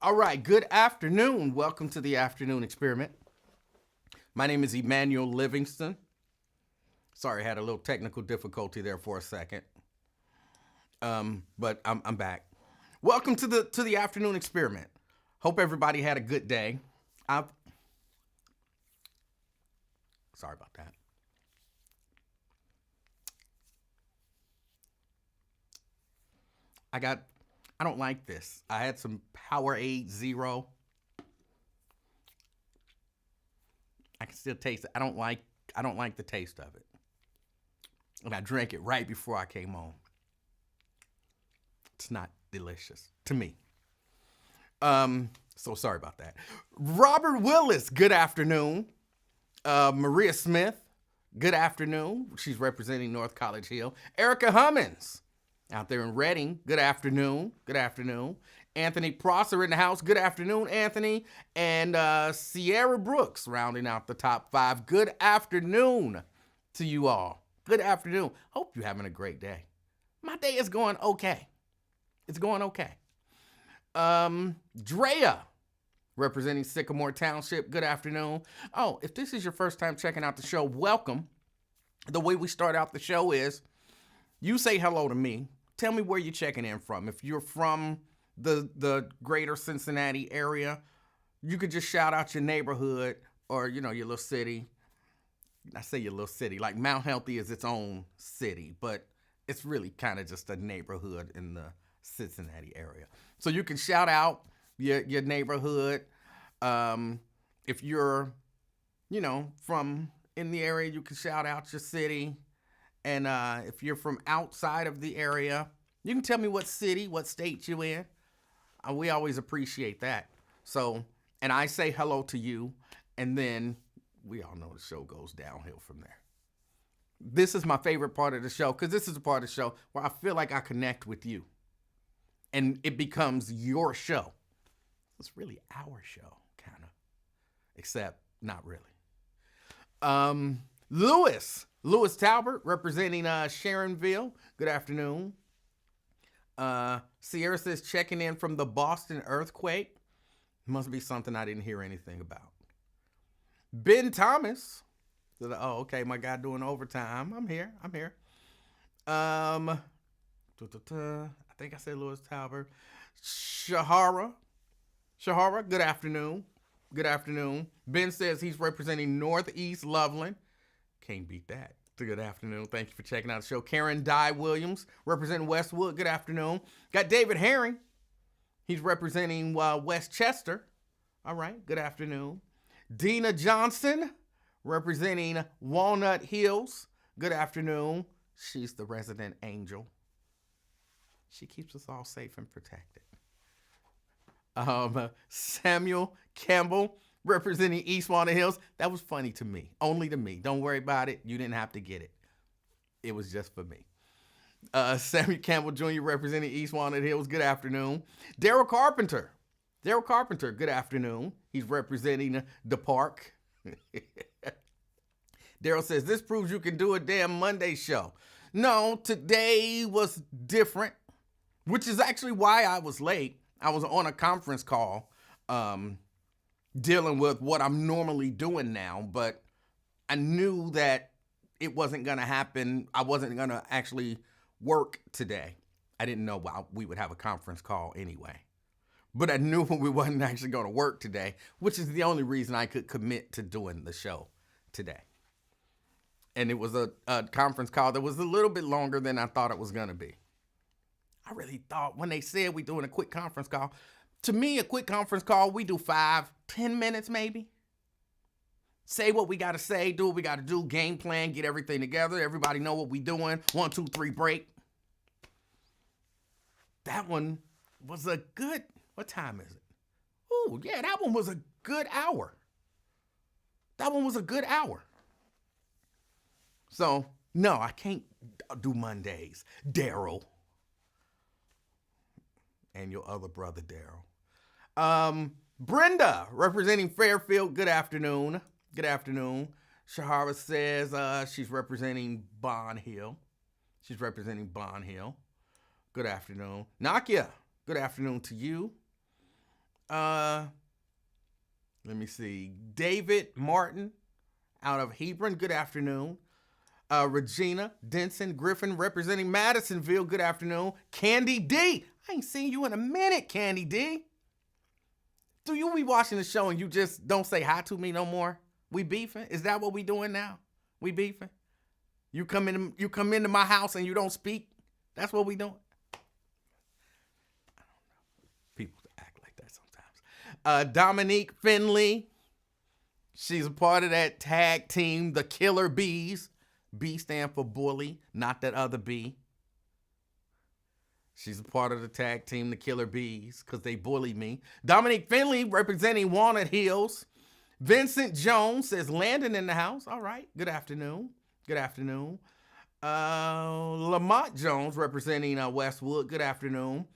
All right, good afternoon. Welcome to the afternoon experiment. My name is Emanuel Livingston. Sorry, I had a little technical difficulty there for a second. But I'm back. Welcome to the afternoon experiment. Hope everybody had a good day. Sorry about that. I don't like this. I had some Powerade Zero. I can still taste it. I don't like the taste of it. And I drank it right before I came home. It's not delicious to me. So sorry about that. Robert Willis, good afternoon. Maria Smith, good afternoon. She's representing North College Hill. Erica Hummins, out there in Reading, good afternoon. Good afternoon. Anthony Prosser in the house, good afternoon, Anthony. And Sierra Brooks rounding out the top 5. Good afternoon to you all. Good afternoon. Hope you're having a great day. My day is going okay. It's going okay. Drea, representing Sycamore Township, good afternoon. Oh, if this is your first time checking out the show, welcome. The way we start out the show is you say hello to me. Tell me where you're checking in from. If you're from the greater Cincinnati area, you could just shout out your neighborhood or, your little city. I say your little city, like Mount Healthy is its own city, but it's really kind of just a neighborhood in the Cincinnati area. So you can shout out your neighborhood. If you're, from in the area, you can shout out your city. And if you're from outside of the area, you can tell me what city, what state you're in. We always appreciate that. So, and I say hello to you, and then we all know the show goes downhill from there. This is my favorite part of the show because this is the part of the show where I feel like I connect with you. And it becomes your show. It's really our show, kind of. Except not really. Lewis Talbert, representing Sharonville. Good afternoon. Sierra says, checking in from the Boston earthquake. Must be something I didn't hear anything about. Ben Thomas. Oh, okay, my guy doing overtime. I'm here. I think I said Lewis Talbert. Shahara, good afternoon. Good afternoon. Ben says he's representing Northeast Loveland. Can't beat that. Good afternoon. Thank you for checking out the show. Karen Dye Williams, representing Westwood. Good afternoon. Got David Herring. He's representing Westchester. All right. Good afternoon. Dina Johnson, representing Walnut Hills. Good afternoon. She's the resident angel. She keeps us all safe and protected. Samuel Campbell, representing East Walnut Hills. That was funny to me. Only to me. Don't worry about it. You didn't have to get it. It was just for me. Samuel Campbell Jr., representing East Walnut Hills. Good afternoon. Daryl Carpenter, good afternoon. He's representing the park. Daryl says, this proves you can do a damn Monday show. No, today was different, which is actually why I was late. I was on a conference call dealing with what I'm normally doing now, but I knew that it wasn't going to happen. I wasn't going to actually work today. I didn't know we would have a conference call anyway. But I knew we wasn't actually going to work today, which is the only reason I could commit to doing the show today. And it was a conference call that was a little bit longer than I thought it was going to be. I really thought when they said we're doing a quick conference call, to me, a quick conference call, we do 5-10 minutes maybe. Say what we got to say, do what we got to do, game plan, get everything together. Everybody know what we doing. 1, 2, 3, break. That one was a good, what time is it? Oh, yeah, that one was a good hour. So, no, I can't do Mondays. Daryl. And your other brother, Daryl. Brenda, representing Fairfield. Good afternoon. Shahara says she's representing Bond Hill. Good afternoon. Nakia, good afternoon to you. Uh, Let me see. David Martin out of Hebron. Good afternoon. Regina Denson Griffin representing Madisonville. Good afternoon. Candy D. I ain't seen you in a minute, Candy D. Do you be watching the show and you just don't say hi to me no more? We beefing? Is that what we doing now? We beefing? You come into my house and you don't speak? That's what we doing? I don't know. People act like that sometimes. Dominique Finley. She's a part of that tag team, the Killer Bees. B stand for bully, not that other B. She's a part of the tag team, the Killer Bees, because they bully me. Dominique Finley representing Walnut Hills. Vincent Jones says, Landon in the house. All right. Good afternoon. Good afternoon. Lamont Jones representing Westwood. Good afternoon.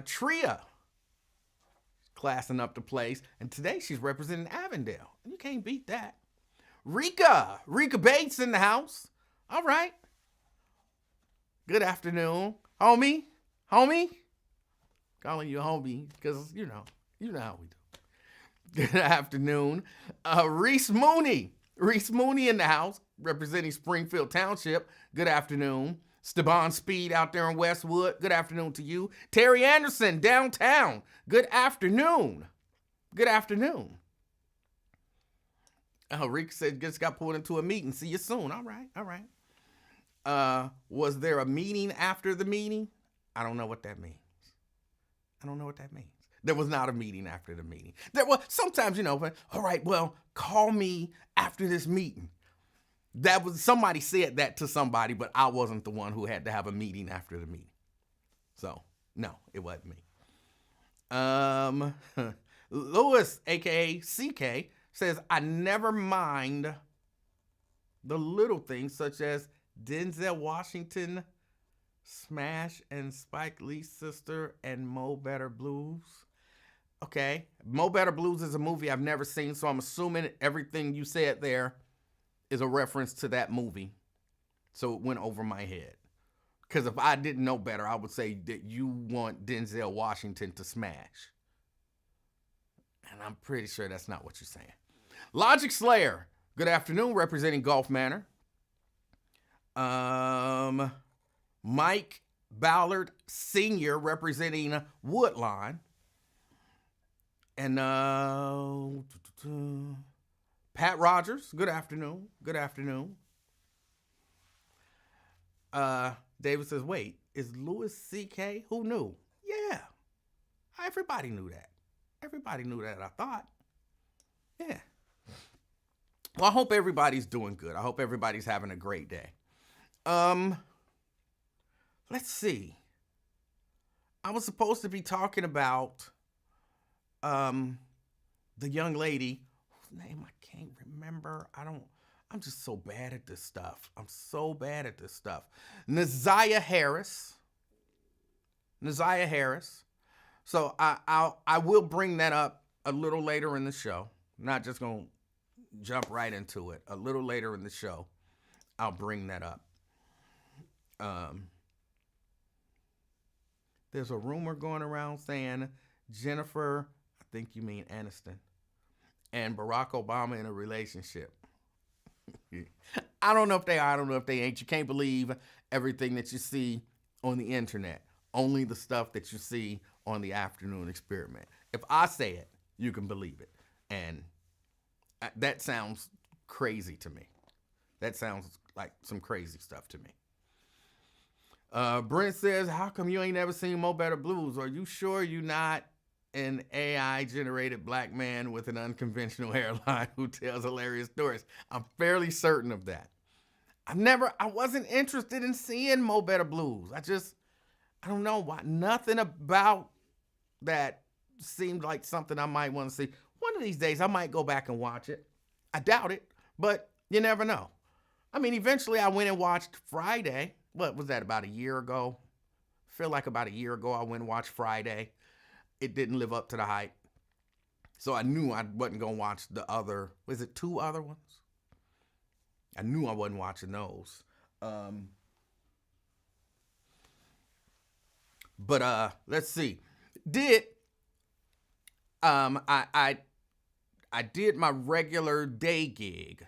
Tria classing up the place. And today she's representing Avondale. You can't beat that. Rika Bates in the house. All right. Good afternoon. Homie. Calling you homie because, you know how we do. Good afternoon. Reese Mooney in the house representing Springfield Township. Good afternoon. Steban Speed out there in Westwood. Good afternoon to you. Terry Anderson downtown. Good afternoon. Good afternoon. Rick said just got pulled into a meeting. See you soon. All right. Was there a meeting after the meeting? I don't know what that means. There was not a meeting after the meeting. There was sometimes, all right, well, call me after this meeting. That was somebody said that to somebody, but I wasn't the one who had to have a meeting after the meeting. So, no, it wasn't me. Lewis, aka CK, says, I never mind the little things such as Denzel Washington, Smash and Spike Lee's sister, and Mo Better Blues. Okay, Mo Better Blues is a movie I've never seen, so I'm assuming everything you said there is a reference to that movie. So it went over my head. Because if I didn't know better, I would say that you want Denzel Washington to smash. And I'm pretty sure that's not what you're saying. Logic Slayer, good afternoon, representing Gulf Manor. Mike Ballard Sr. representing Woodline. And Pat Rogers, good afternoon. David says, wait, is Louis C.K.? Who knew? Yeah, everybody knew that. I thought. Yeah. Well, I hope everybody's doing good. I hope everybody's having a great day. Let's see. I was supposed to be talking about the young lady whose name I can't remember. I'm just so bad at this stuff. Naziah Harris. So I will bring that up a little later in the show. Not just going to jump right into it. A little later in the show, I'll bring that up. There's a rumor going around saying Jennifer, I think you mean Aniston, and Barack Obama in a relationship. I don't know if they are. I don't know if they ain't. You can't believe everything that you see on the internet. Only the stuff that you see on the Afternoon Experiment. If I say it, you can believe it. And that sounds crazy to me. That sounds like some crazy stuff to me. Brent says, how come you ain't never seen Mo Better Blues? Are you sure you're not an AI-generated black man with an unconventional hairline who tells hilarious stories? I'm fairly certain of that. I wasn't interested in seeing Mo Better Blues. I don't know why. Nothing about that seemed like something I might want to see. One of these days, I might go back and watch it. I doubt it, but you never know. I mean, eventually I went and watched Friday. What was that, about a year ago? I feel like about a year ago I went and watched Friday. It didn't live up to the hype. So I knew I wasn't going to watch the other, was it 2 other ones? I knew I wasn't watching those. But let's see. I did my regular day gig,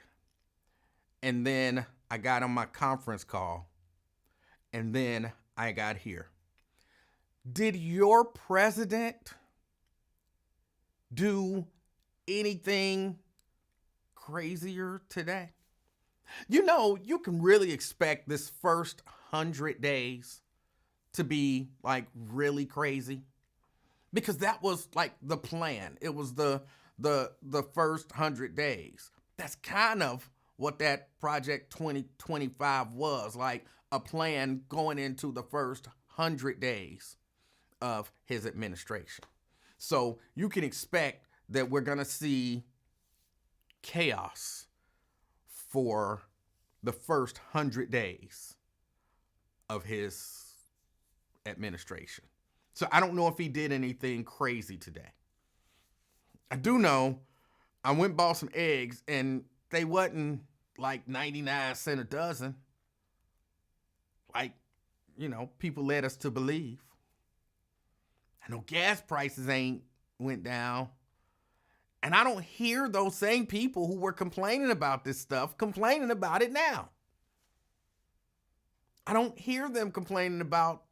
and then I got on my conference call, and then I got here. Did your president do anything crazier today? You know, you can really expect this first 100 days to be like really crazy, because that was like the plan. It was the first 100 days. That's kind of what that Project 2025 was, like a plan going into the first 100 days of his administration. So you can expect that we're going to see chaos for the first 100 days of his administration. So I don't know if he did anything crazy today. I do know I went and bought some eggs, and they wasn't like 99 cents a dozen, like, people led us to believe. I know gas prices ain't went down. And I don't hear those same people who were complaining about this stuff complaining about it now. I don't hear them complaining about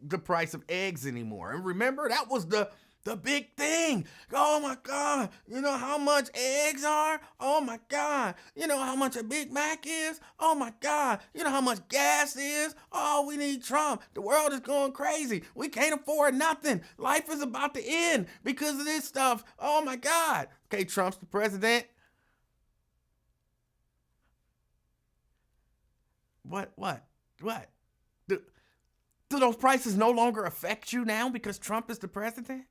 the price of eggs anymore. And remember, that was the big thing. Oh my God, you know how much eggs are? Oh my God, you know how much a Big Mac is? Oh my God, you know how much gas is? Oh, we need Trump. The world is going crazy. We can't afford nothing. Life is about to end because of this stuff. Oh my God. Okay, Trump's the president. What? Do those prices no longer affect you now because Trump is the president?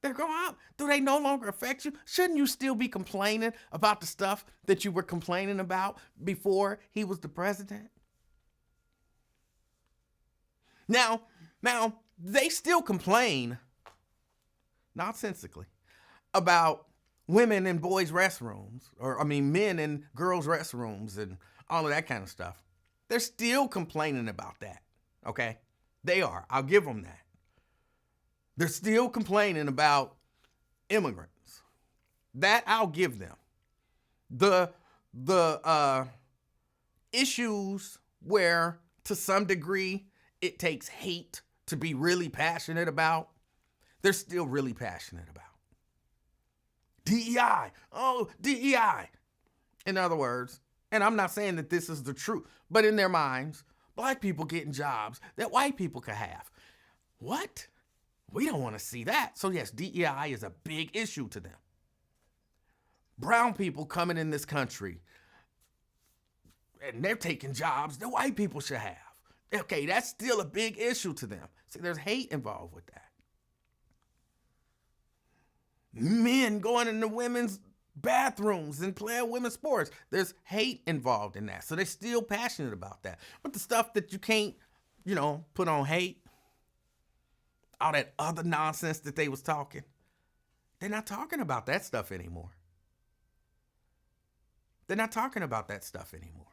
They're going up. Do they no longer affect you? Shouldn't you still be complaining about the stuff that you were complaining about before he was the president? Now, they still complain nonsensically about women in boys' restrooms, men in girls' restrooms and all of that kind of stuff. They're still complaining about that, okay? They are. I'll give them that. They're still complaining about immigrants. That I'll give them. The issues where, to some degree, it takes hate to be really passionate about, they're still really passionate about. DEI. Oh, DEI. In other words, and I'm not saying that this is the truth, but in their minds, black people getting jobs that white people could have. What? We don't want to see that. So yes, DEI is a big issue to them. Brown people coming in this country, and they're taking jobs that white people should have. Okay, that's still a big issue to them. See, there's hate involved with that. Men going into women's bathrooms and playing women's sports. There's hate involved in that. So they're still passionate about that. But the stuff that you can't, put on hate, all that other nonsense that they was talking, they're not talking about that stuff anymore. They're not talking about that stuff anymore.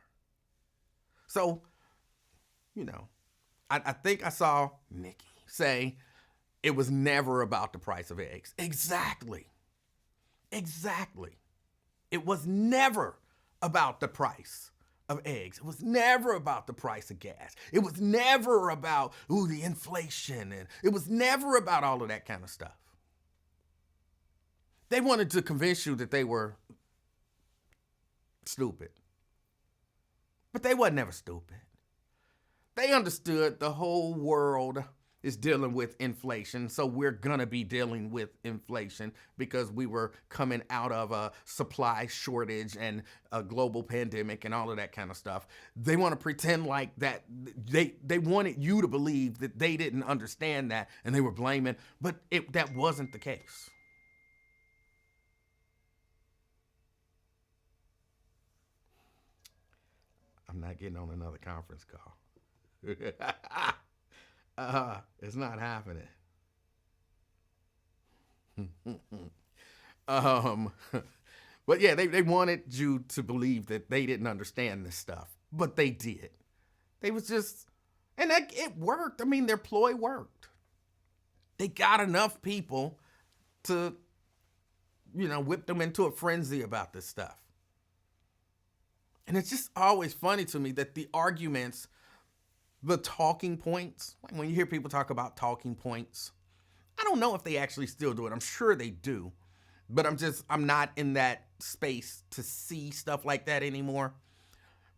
So, I think I saw Nikki say it was never about the price of eggs. Exactly. It was never about the price of eggs. It was never about the price of gas. It was never about, the inflation. And it was never about all of that kind of stuff. They wanted to convince you that they were stupid. But they wasn't never stupid. They understood the whole world is dealing with inflation, so we're gonna be dealing with inflation because we were coming out of a supply shortage and a global pandemic and all of that kind of stuff. They want to pretend like that they wanted you to believe that they didn't understand that and they were blaming, but that wasn't the case. I'm not getting on another conference call. It's not happening. But yeah, they wanted you to believe that they didn't understand this stuff, but they did. They was just, and it worked. I mean, their ploy worked. They got enough people to whipped them into a frenzy about this stuff. And it's just always funny to me that the arguments, the talking points, like when you hear people talk about talking points, I don't know if they actually still do it. I'm sure they do, but I'm not in that space to see stuff like that anymore.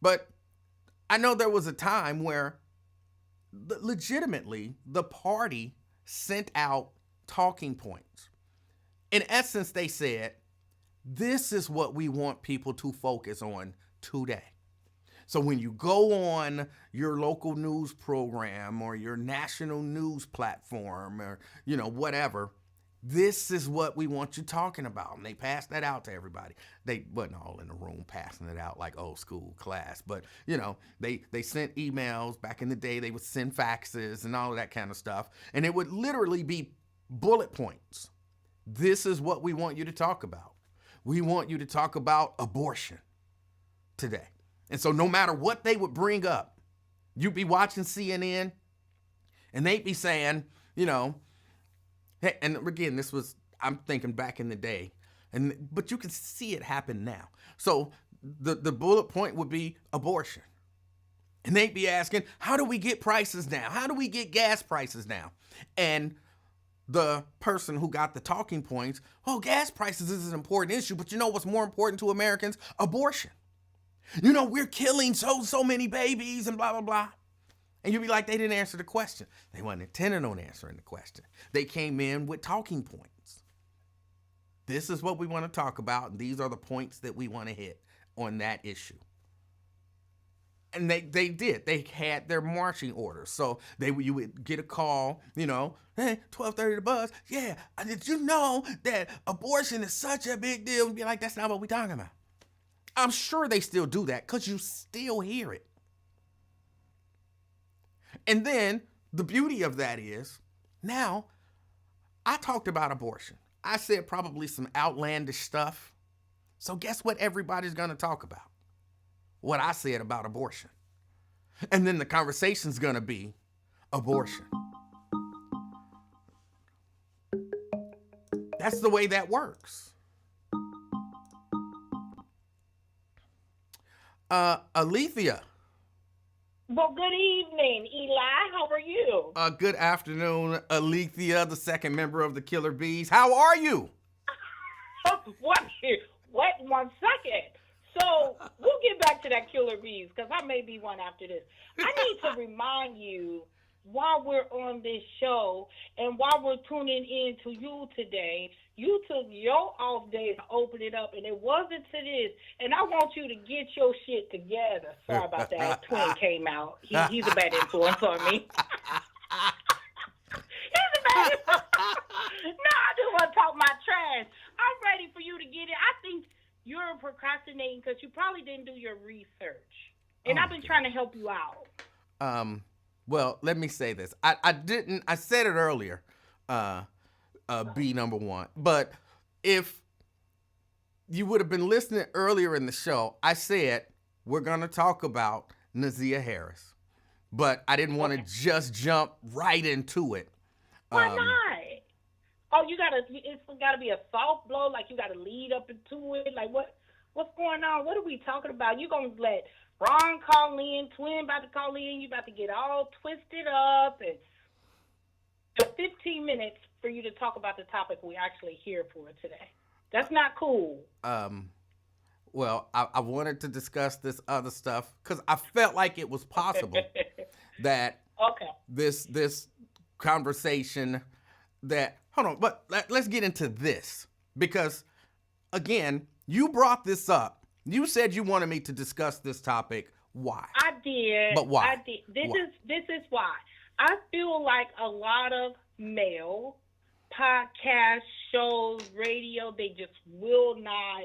But I know there was a time where legitimately the party sent out talking points. In essence, they said, this is what we want people to focus on today. So when you go on your local news program or your national news platform or, whatever, this is what we want you talking about. And they passed that out to everybody. They wasn't all in the room passing it out like old school class, but, they sent emails. Back in the day, they would send faxes and all of that kind of stuff. And it would literally be bullet points. This is what we want you to talk about. We want you to talk about abortion today. And so no matter what they would bring up, you'd be watching CNN and they'd be saying, hey, and again, I'm thinking back in the day, but you can see it happen now. So the bullet point would be abortion. And they'd be asking, how do we get prices down? How do we get gas prices down? And the person who got the talking points, gas prices is an important issue, but you know what's more important to Americans? Abortion. We're killing so many babies and blah, blah, blah. And you'd be like, they didn't answer the question. They weren't intending on answering the question. They came in with talking points. This is what we want to talk about, and these are the points that we want to hit on that issue. And they did. They had their marching orders. So you would get a call, hey, 12:30 the buzz. Yeah, did you know that abortion is such a big deal? And be like, that's not what we're talking about. I'm sure they still do that because you still hear it. And then the beauty of that is, now I talked about abortion. I said probably some outlandish stuff. So guess what everybody's going to talk about? What I said about abortion. And then the conversation's going to be abortion. That's the way that works. Alethea. Well, good evening, Eli. How are you? Good afternoon, Alethea, the second member of the Killer Bees. How are you? What? Wait 1 second. So we'll get back to that Killer Bees because I may be one after this. I need to remind you while we're on this show and while we're tuning in to you today, you took your off day to open it up, and it wasn't to this. And I want you to get your shit together. Sorry about that. Twin came out. He's a bad influence on me. He's a bad influence. No, I just want to talk my trash. I'm ready for you to get it. I think you're procrastinating because you probably didn't do your research. And I've been trying to help you out. Well, let me say this. I said it earlier. B number one. But if you would have been listening earlier in the show, I said we're going to talk about Nazia Harris. But I didn't want to just jump right into it. Why not? Oh, it's got to be a soft blow, like you got to lead up into it. Like what's going on? What are we talking about? You going to let Ron call in, Twin about to call in, you about to get all twisted up, and 15 minutes for you to talk about the topic we're actually here for today. That's not cool. Well, I wanted to discuss this other stuff because I felt like it was possible that this conversation but let's get into this because, again, you brought this up. You said you wanted me to discuss this topic. Why? I did. But why? I did. This is why. I feel like a lot of male podcasts, shows, radio, they just will not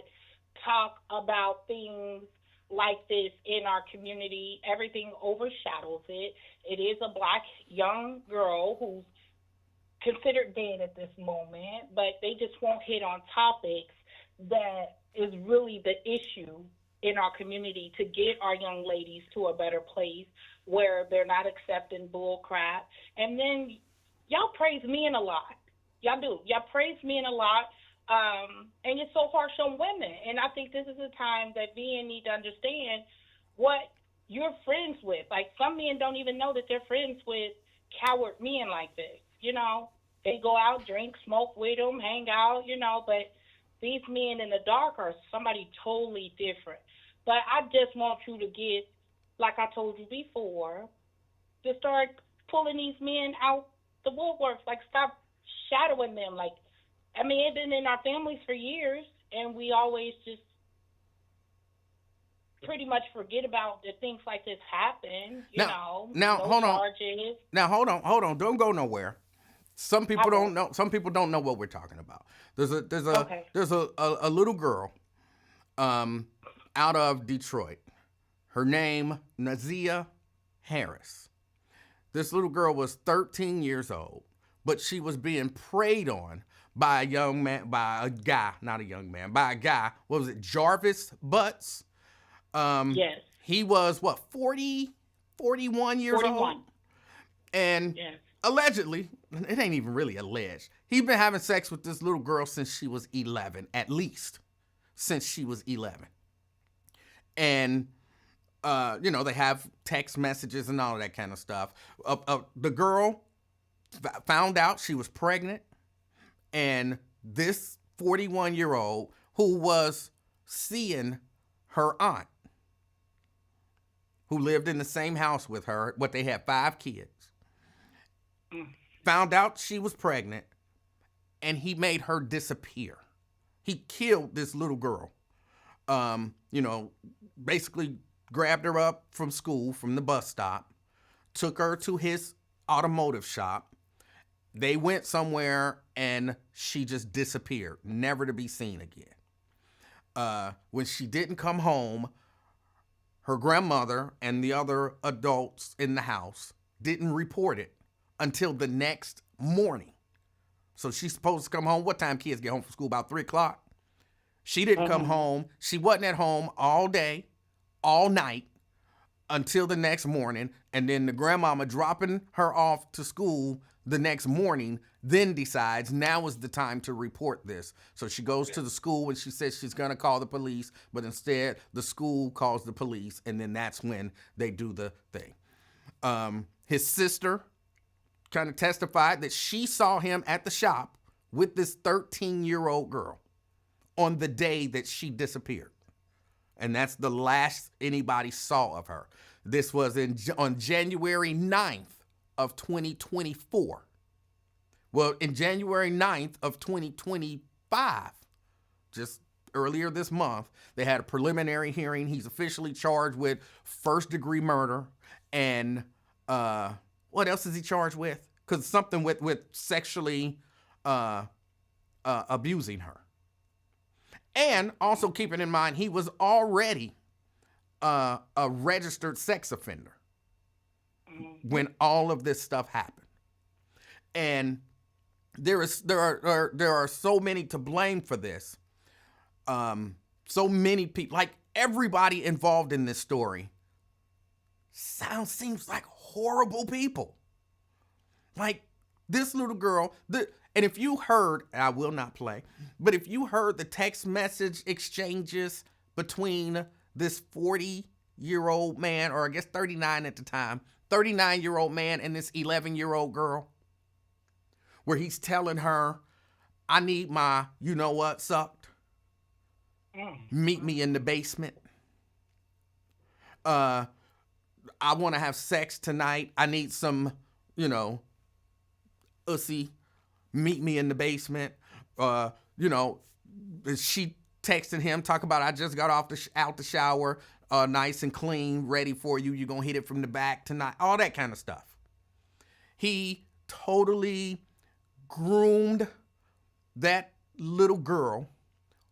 talk about things like this in our community. Everything overshadows it. It is a black young girl who's considered dead at this moment, but they just won't hit on topics that is really the issue in our community to get our young ladies to a better place where they're not accepting bull crap. And then y'all praise men a lot. Y'all do. Y'all praise men a lot. And it's so harsh on women. And I think this is a time that men need to understand what you're friends with. Like, some men don't even know that they're friends with coward men like this. You know, they go out, drink, smoke with them, hang out, you know, but these men in the dark are somebody totally different. But I just want you to get, like I told you before, to start pulling these men out the woodworks. Like, stop shadowing them. Like, I mean, it's been in our families for years, and we always just pretty much forget about that things like this happen. Now, No hold on. charges. Now, hold on. Don't go nowhere. Some people Okay. don't know. Some people don't know what we're talking about. There's Okay. a little girl, out of Detroit. Her name Nazia Harris. This little girl was 13 years old, but she was being preyed on by a young man, by a guy, not a young man, by a guy. What was it, Jarvis Butts? Yes. He was, 41 years 41. old? And Yes. allegedly, it ain't even really alleged, he's been having sex with this little girl since she was 11, at least since she was 11. And, they have text messages and all of that kind of stuff. The girl found out she was pregnant, and this 41-year-old who was seeing her aunt, who lived in the same house with her, they had 5 kids, found out she was pregnant, and he made her disappear. He killed this little girl. Basically grabbed her up from school, from the bus stop, took her to his automotive shop. They went somewhere, and she just disappeared, never to be seen again. When she didn't come home, her grandmother and the other adults in the house didn't report it until the next morning. So she's supposed to come home. What time kids get home from school? About 3 o'clock. She didn't come home. She wasn't at home all day, all night, until the next morning. And then the grandmama dropping her off to school the next morning then decides now is the time to report this. So she goes to the school and she says she's going to call the police, but instead the school calls the police, and then that's when they do the thing. His sister kind of testified that she saw him at the shop with this 13-year-old girl on the day that she disappeared. And that's the last anybody saw of her. This was on January 9th of 2024. Well, in January 9th of 2025, just earlier this month, they had a preliminary hearing. He's officially charged with first-degree murder and what else is he charged with? Because something with sexually abusing her. And also keeping in mind, he was already a registered sex offender when all of this stuff happened. And there are so many to blame for this. So many people, like everybody involved in this story, seems like horrible people. Like this little girl, and if you heard, I will not play, but if you heard the text message exchanges between this 40-year-old man, or I guess 39 at the time, 39-year-old man and this 11-year-old girl, where he's telling her, I need my, you know what, sucked. Meet me in the basement. I want to have sex tonight. I need some, ussy. Meet me in the basement. She texting him, talk about, I just got out the shower, nice and clean, ready for you. You're going to hit it from the back tonight. All that kind of stuff. He totally groomed that little girl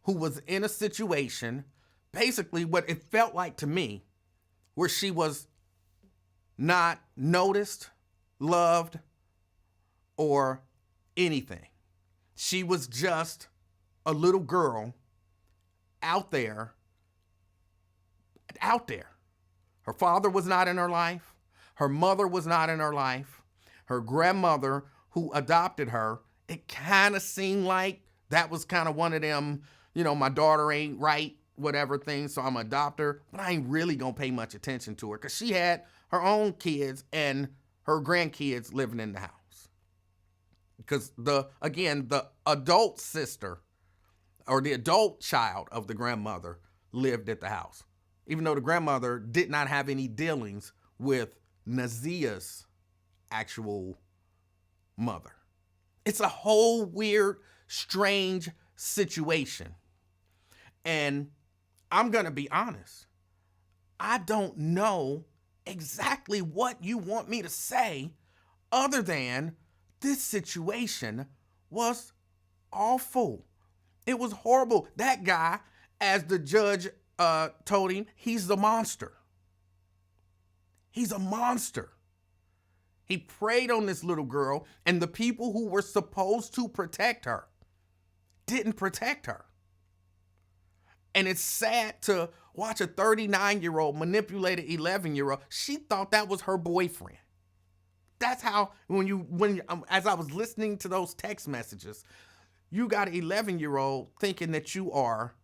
who was in a situation, basically what it felt like to me, where she was not noticed, loved, or anything. She was just a little girl out there. Her father was not in her life. Her mother was not in her life. Her grandmother, who adopted her, it kind of seemed like that was kind of one of them, my daughter ain't right, whatever thing, so I'm gonna adopt her, but I ain't really gonna pay much attention to her because she had her own kids and her grandkids living in the house. Because the adult sister or the adult child of the grandmother lived at the house, even though the grandmother did not have any dealings with Nazia's actual mother. It's a whole weird, strange situation. And I'm going to be honest. I don't know exactly what you want me to say other than this situation was awful. It was horrible. That guy, as the judge told him, he's the monster. He's a monster. He preyed on this little girl, and the people who were supposed to protect her didn't protect her. And it's sad to watch a 39-year-old manipulate an 11-year-old. She thought that was her boyfriend. That's how, as I was listening to those text messages, you got an 11-year-old thinking that you are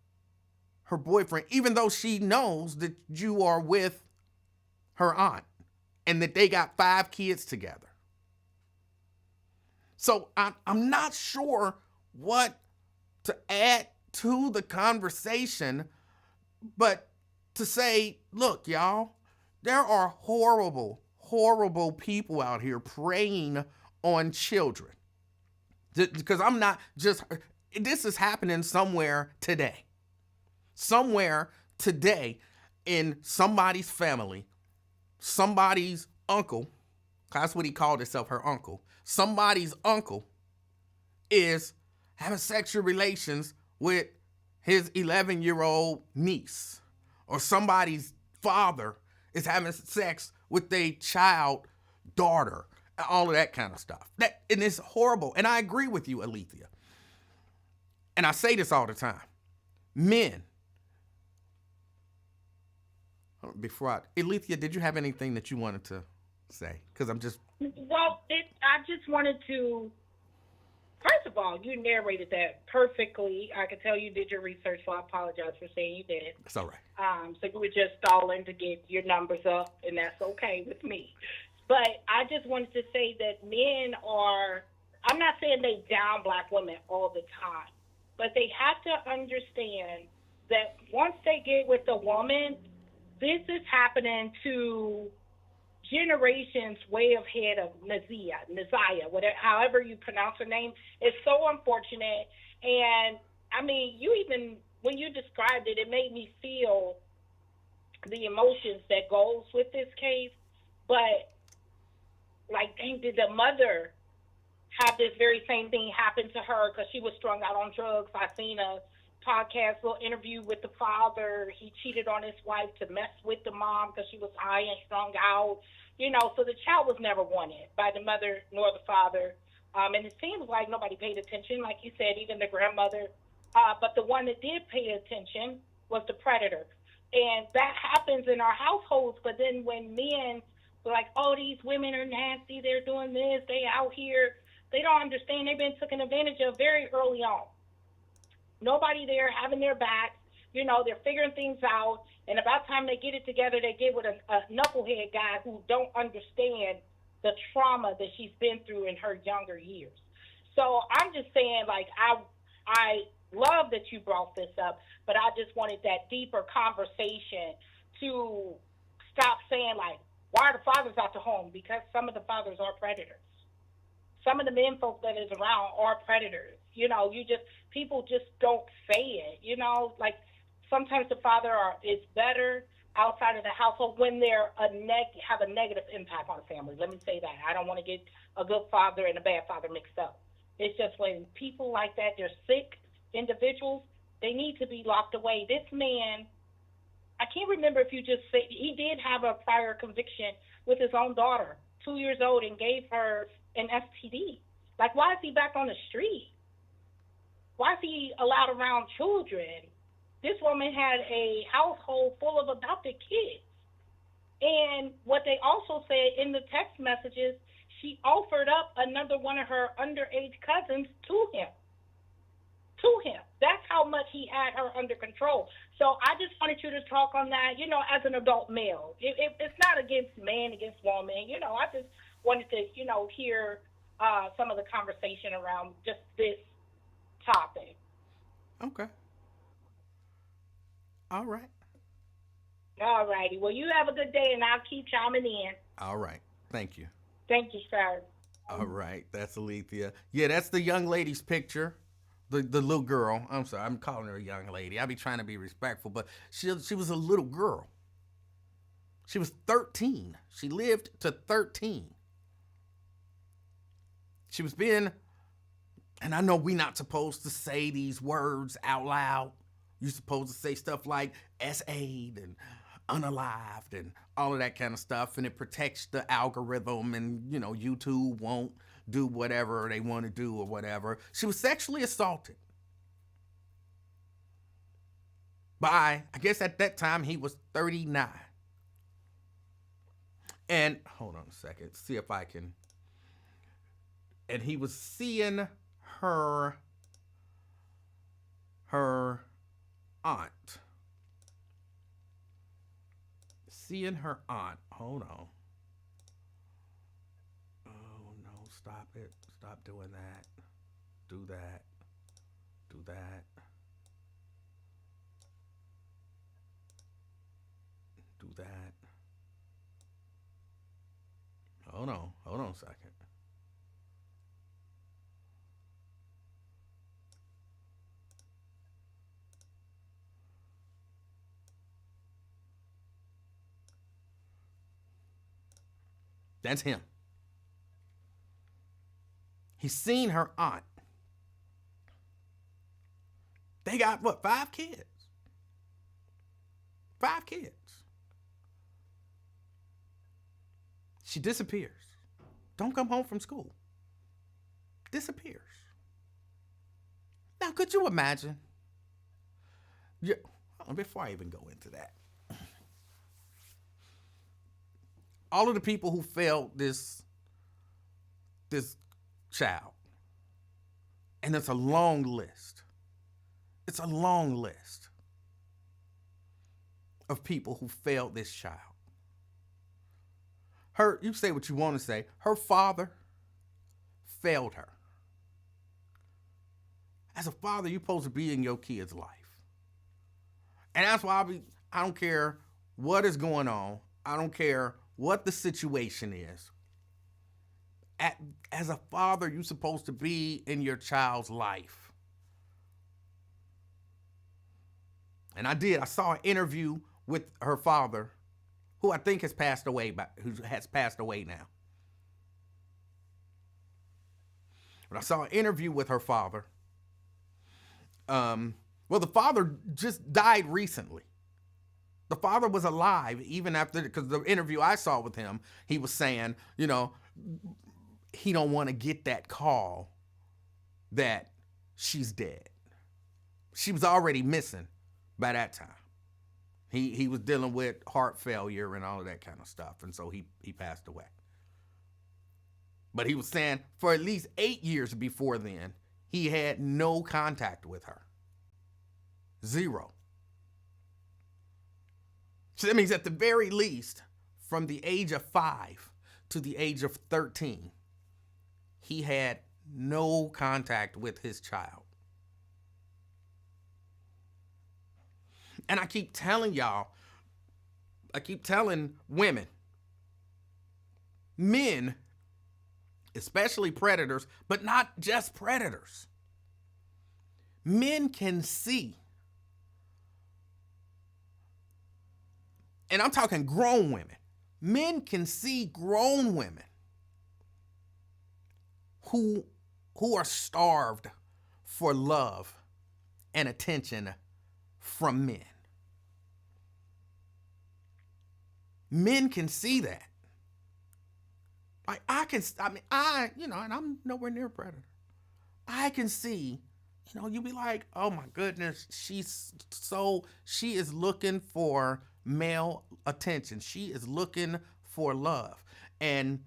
her boyfriend, even though she knows that you are with her aunt and that they got 5 kids together. So I'm not sure what to add to the conversation, but to say, look, y'all, there are horrible, horrible people out here preying on children. Because I'm not just, this is happening somewhere today. Somewhere today in somebody's family, somebody's uncle, that's what he called himself, her uncle. Somebody's uncle is having sexual relations with his 11-year-old niece. Or somebody's father is having sex with their child daughter. All of that kind of stuff. And it's horrible. And I agree with you, Alethea. And I say this all the time. Men. Alethea, did you have anything that you wanted to say? Because I'm just... Well, I just wanted to... First of all, you narrated that perfectly. I can tell you did your research, so I apologize for saying you didn't. It's all right. So you were just stalling to get your numbers up, and that's okay with me. But I just wanted to say that men are, I'm not saying they down black women all the time, but they have to understand that once they get with a woman, this is happening to generations way ahead of Naziah, whatever, however you pronounce her name. It's so unfortunate. And, I mean, you even, when you described it, it made me feel the emotions that goes with this case. But, like, dang, did the mother have this very same thing happen to her because she was strung out on drugs? I seen a podcast, little interview with the father. He cheated on his wife to mess with the mom because she was high and strung out. So the child was never wanted by the mother nor the father. And it seems like nobody paid attention, like you said, even the grandmother. But the one that did pay attention was the predator. And that happens in our households. But then when men were like, oh, these women are nasty, they're doing this, they out here, they don't understand they've been taken advantage of very early on. Nobody there having their backs. They're figuring things out. And about time they get it together, they get with a knucklehead guy who don't understand the trauma that she's been through in her younger years. So I'm just saying, like, I love that you brought this up, but I just wanted that deeper conversation to stop saying, like, why are the fathers out the home? Because some of the fathers are predators. Some of the men folk that is around are predators. People just don't say it. Like sometimes the father is better outside of the household when they're have a negative impact on the family. Let me say that. I don't want to get a good father and a bad father mixed up. It's just when people like that, they're sick individuals, they need to be locked away. This man, I can't remember if you just said, he did have a prior conviction with his own daughter, 2 years old, and gave her an STD. Like, why is he back on the street? Why is he allowed around children? This woman had a household full of adopted kids. And what they also said in the text messages, she offered up another one of her underage cousins to him. to him. That's how much he had her under control. So I just wanted you to talk on that, as an adult male. It's not against man, against woman. I just wanted to, hear some of the conversation around just this topic. Okay. All right. All righty. Well, you have a good day, and I'll keep chiming in. All right. Thank you. Thank you, sir. All right. That's Alethea. Yeah, that's the young lady's picture. The little girl. I'm sorry. I'm calling her a young lady. I be trying to be respectful, but she was a little girl. She was 13. She lived to 13. She was being, and I know we're not supposed to say these words out loud. You're supposed to say stuff like S.A.'d and unalived and all of that kind of stuff, and it protects the algorithm, and YouTube won't do whatever they want to do or whatever. She was sexually assaulted by, I guess at that time he was 39. And hold on a second, see if I can. And he was seeing her aunt. Seeing her aunt. Hold on. Oh no, stop it. Stop doing that. Do that. Do that. Do that. Hold on a second. That's him. He's seen her aunt. They got, 5 kids? 5 kids. She disappears. Don't come home from school. Disappears. Now, could you imagine? Yeah, before I even go into that, all of the people who failed this child, and it's a long list. It's a long list of people who failed this child. You say what you want to say. Her father failed her. As a father, you're supposed to be in your kid's life. And that's why I don't care what is going on. I don't care what the situation is. As a father, you're supposed to be in your child's life. And I saw an interview with her father, who I think has passed away, now. But I saw an interview with her father. The father just died recently. The father was alive even after, because the interview I saw with him, he was saying, he don't want to get that call that she's dead. She was already missing by that time. He was dealing with heart failure and all of that kind of stuff, and so he passed away. But he was saying for at least 8 years before then, he had no contact with her. 0. So that means at the very least, from the age of 5 to the age of 13, he had no contact with his child. And I keep telling women, men, especially predators, but not just predators. Men can see. And I'm talking grown women. Men can see grown women who are starved for love and attention from men. Men can see that. Like and I'm nowhere near a predator. I can see, you be like, oh my goodness, she is looking for male attention. She is looking for love. And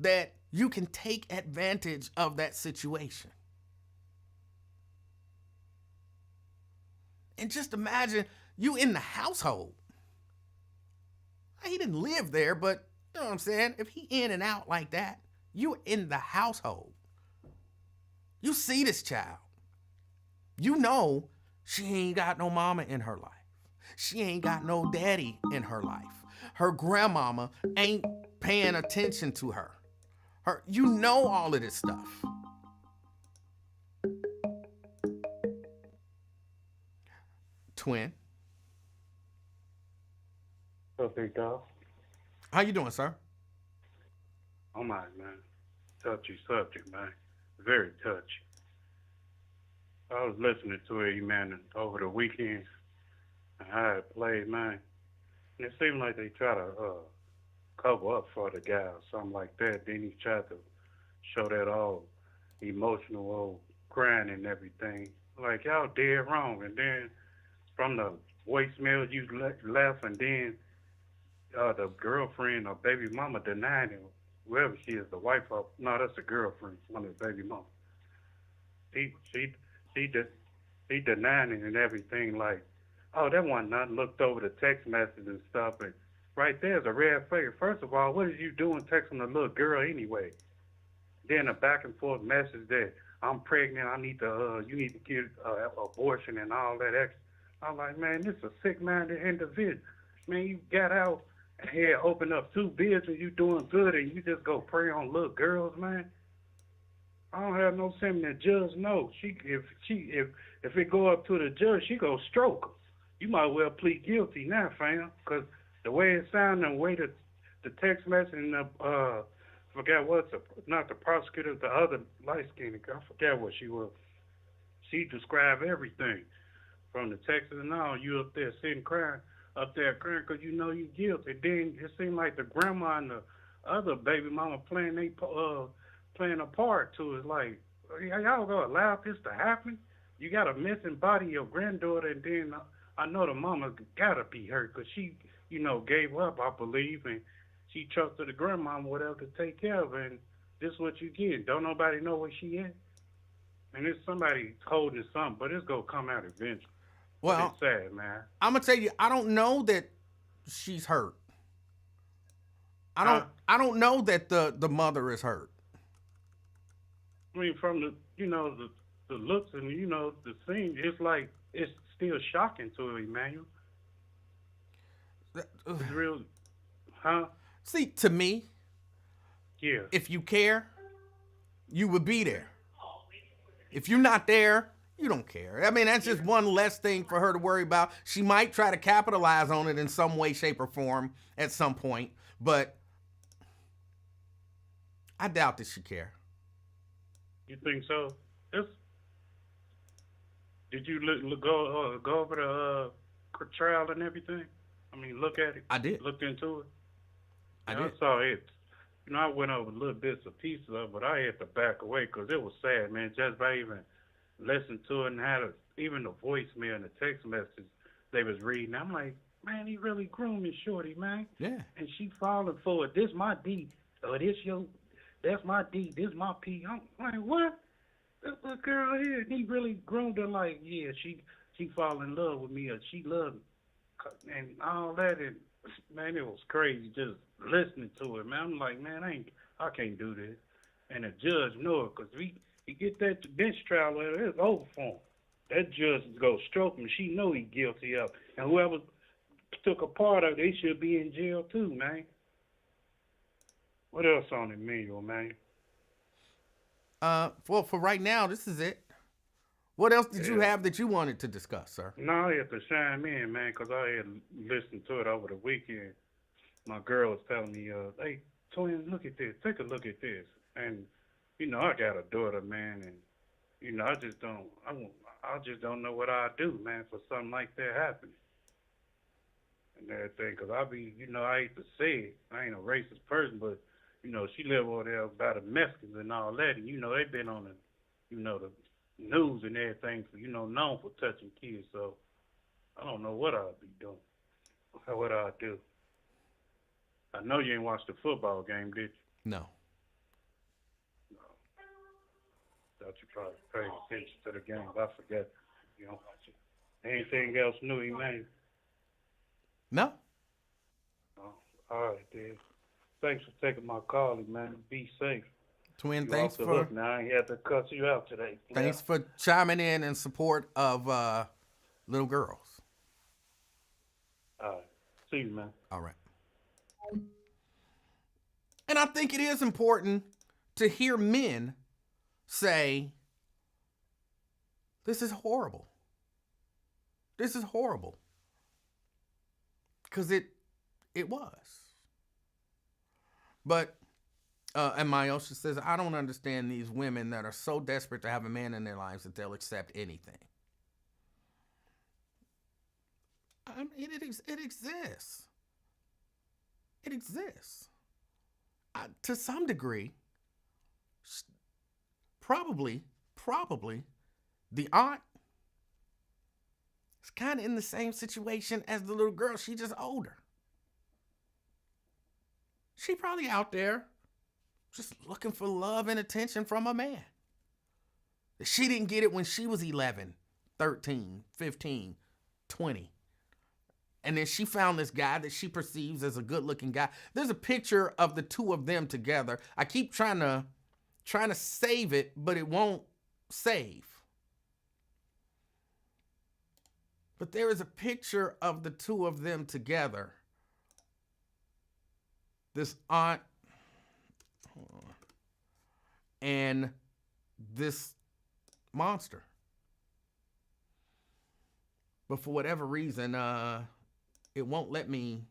that you can take advantage of that situation. And just imagine you in the household. He didn't live there, but you know what I'm saying? If he in and out like that, you in the household. You see this child. You know she ain't got no mama in her life. She ain't got no daddy in her life. Her grandmama ain't paying attention to her. You know all of this stuff. Twin. What's up, big dog? How you doing, sir? Oh my man. Touchy subject, man. Very touchy. I was listening to it, man, over the weekend. And how it played, man. And it seemed like they try to cover up for the guy or something like that. Then he tried to show that all emotional old crying and everything. Like, y'all dead wrong. And then from the voicemail you left, and then the girlfriend or baby mama denying him, whoever she is, the wife of, no, that's the girlfriend, one of the baby mama. He denying it and everything, like, oh, that wasn't nothing. Looked over the text message and stuff, and right there's a red flag. First of all, what is you doing texting a little girl anyway? Then a back and forth message that I'm pregnant, I need to, you need to get abortion and all that extra. I'm like, man, this is a sick-minded individual. Man, you got out and had opened up 2 businesses, you doing good, and you just go prey on little girls, man. I don't have no sympathy. The judge knows. If it go up to the judge, she go stroke her. You might well plead guilty now, fam, because the way it sounded, the way the text message and forgot what's not the prosecutor, the other light-skinned girl, I forgot what she was. She described everything from the text and all. You up there sitting crying, because you know you guilty. Then it seemed like the grandma and the other baby mama playing a part to it. Like, y'all gonna allow this to happen? You got a missing body of your granddaughter, and then I know the mama gotta be hurt because she, gave up, I believe, and she trusted the grandmama whatever to take care of her, and this is what you get. Don't nobody know where she at? And it's somebody holding something, but it's gonna come out eventually. Well, it's sad, man. I'm gonna tell you, I don't know that she's hurt. I don't know that the mother is hurt. I mean, from the looks and the scene, it's like it's still shocking to her, Emanuel. It's real, huh? See, to me, yeah. If you care, you would be there. If you're not there, you don't care. I mean, that's just one less thing for her to worry about. She might try to capitalize on it in some way, shape, or form at some point, but I doubt that she care. You think so? Did you go over the trial and everything? I mean, look at it. I did. Looked into it. I did. I saw it. I went over little bits and pieces of it, but I had to back away because it was sad, man. Just by even listening to it and even the voicemail and the text message they was reading, I'm like, man, he really grooming Shorty, man. Yeah. And she falling for it. This my D. That's my D. This my P. I'm like, what? This little girl here, and he really groomed her like, yeah, she fall in love with me, or she loved me, and all that. And man, it was crazy just listening to it, man. I'm like, man, I can't do this. And the judge know it, because he get that bench trial letter, it's over for him. That judge go stroke him. She know he guilty of, and whoever took a part of it, they should be in jail too, man. What else on the menu, man? Well, for right now, this is it. What else did you have that you wanted to discuss, sir? No, I had to chime in, man, because I had listened to it over the weekend. My girl was telling me, hey, twin, look at this. Take a look at this. And, I got a daughter, man, and, I just don't know what I'd do, man, for something like that happening. And everything, because I hate to say it. I ain't a racist person, but, she live over there by the Mexicans and all that, and, they've been on the, the news and everything, for, known for touching kids, so I don't know what I'd be doing, what I'd do. I know you ain't watched the football game, did you? No. Thought you probably paid attention to the game. I forget you don't watch it. Anything else new, Emanuel? No? Oh, all right, then. Thanks for taking my call, Emanuel. Be safe. Twin, You off the hook now. I ain't had to cuss you out today. thanks for chiming in support of little girls. All right. See you, man. All right. And I think it is important to hear men say, this is horrible. This is horrible. Because it was. But, and Myosha says, I don't understand these women that are so desperate to have a man in their lives that they'll accept anything. I mean, it exists. It exists. To some degree, probably, the aunt is kind of in the same situation as the little girl. She just older. She probably out there just looking for love and attention from a man. She didn't get it when she was 11, 13, 15, 20. And then she found this guy that she perceives as a good-looking guy. There's a picture of the two of them together. I keep trying to save it, but it won't save. But there is a picture of the two of them together. This aunt and this monster. But for whatever reason, it won't let me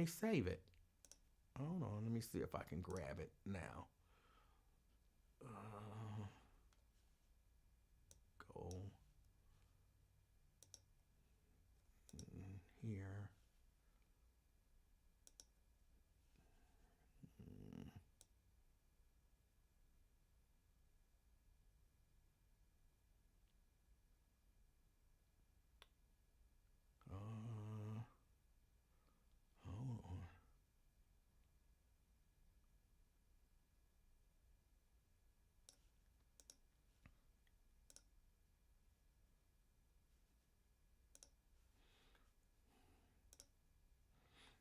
save it. Hold on, let me see if I can grab it now. Go in here. Hold on.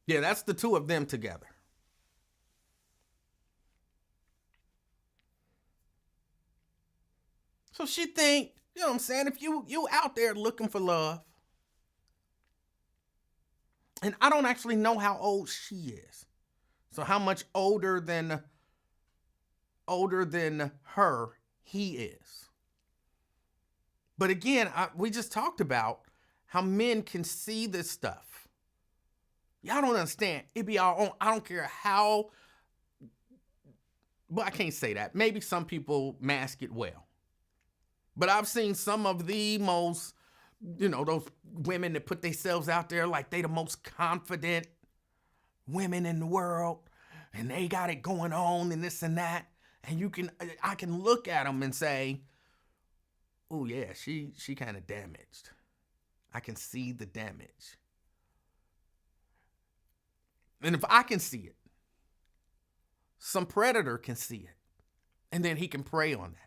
Yeah, that's the two of them together. So she think, you know what I'm saying, if you out there looking for love, and I don't actually know how old she is. So how much older than her he is. But again, we just talked about how men can see this stuff. Y'all don't understand. It be our own. I don't care how. Well, I can't say that. Maybe some people mask it well. But I've seen some of the most, those women that put themselves out there like they the most confident women in the world. And they got it going on and this and that. And I can look at them and say, oh yeah, she kind of damaged. I can see the damage. And if I can see it, some predator can see it. And then he can prey on that.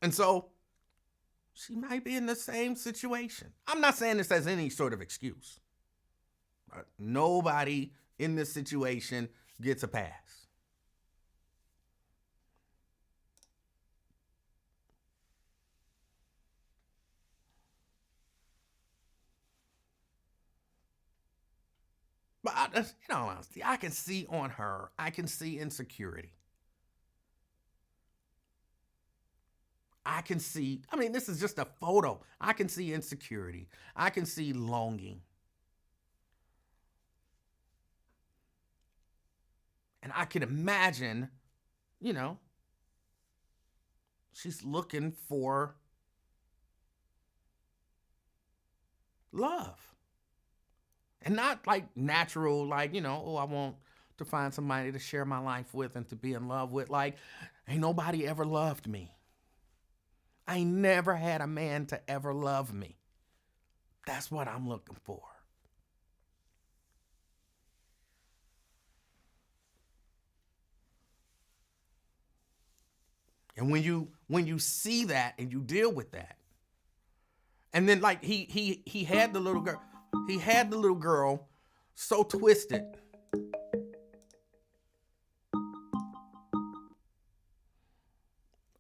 And so she might be in the same situation. I'm not saying this as any sort of excuse. But nobody in this situation gets a pass. But in all honesty, I can see on her, I can see insecurity. I can see, this is just a photo. I can see insecurity. I can see longing. And I can imagine, she's looking for love. And not like natural, like, I want to find somebody to share my life with and to be in love with. Like, ain't nobody ever loved me. I never had a man to ever love me. That's what I'm looking for. And when you see that and you deal with that, and then like he had the little girl so twisted.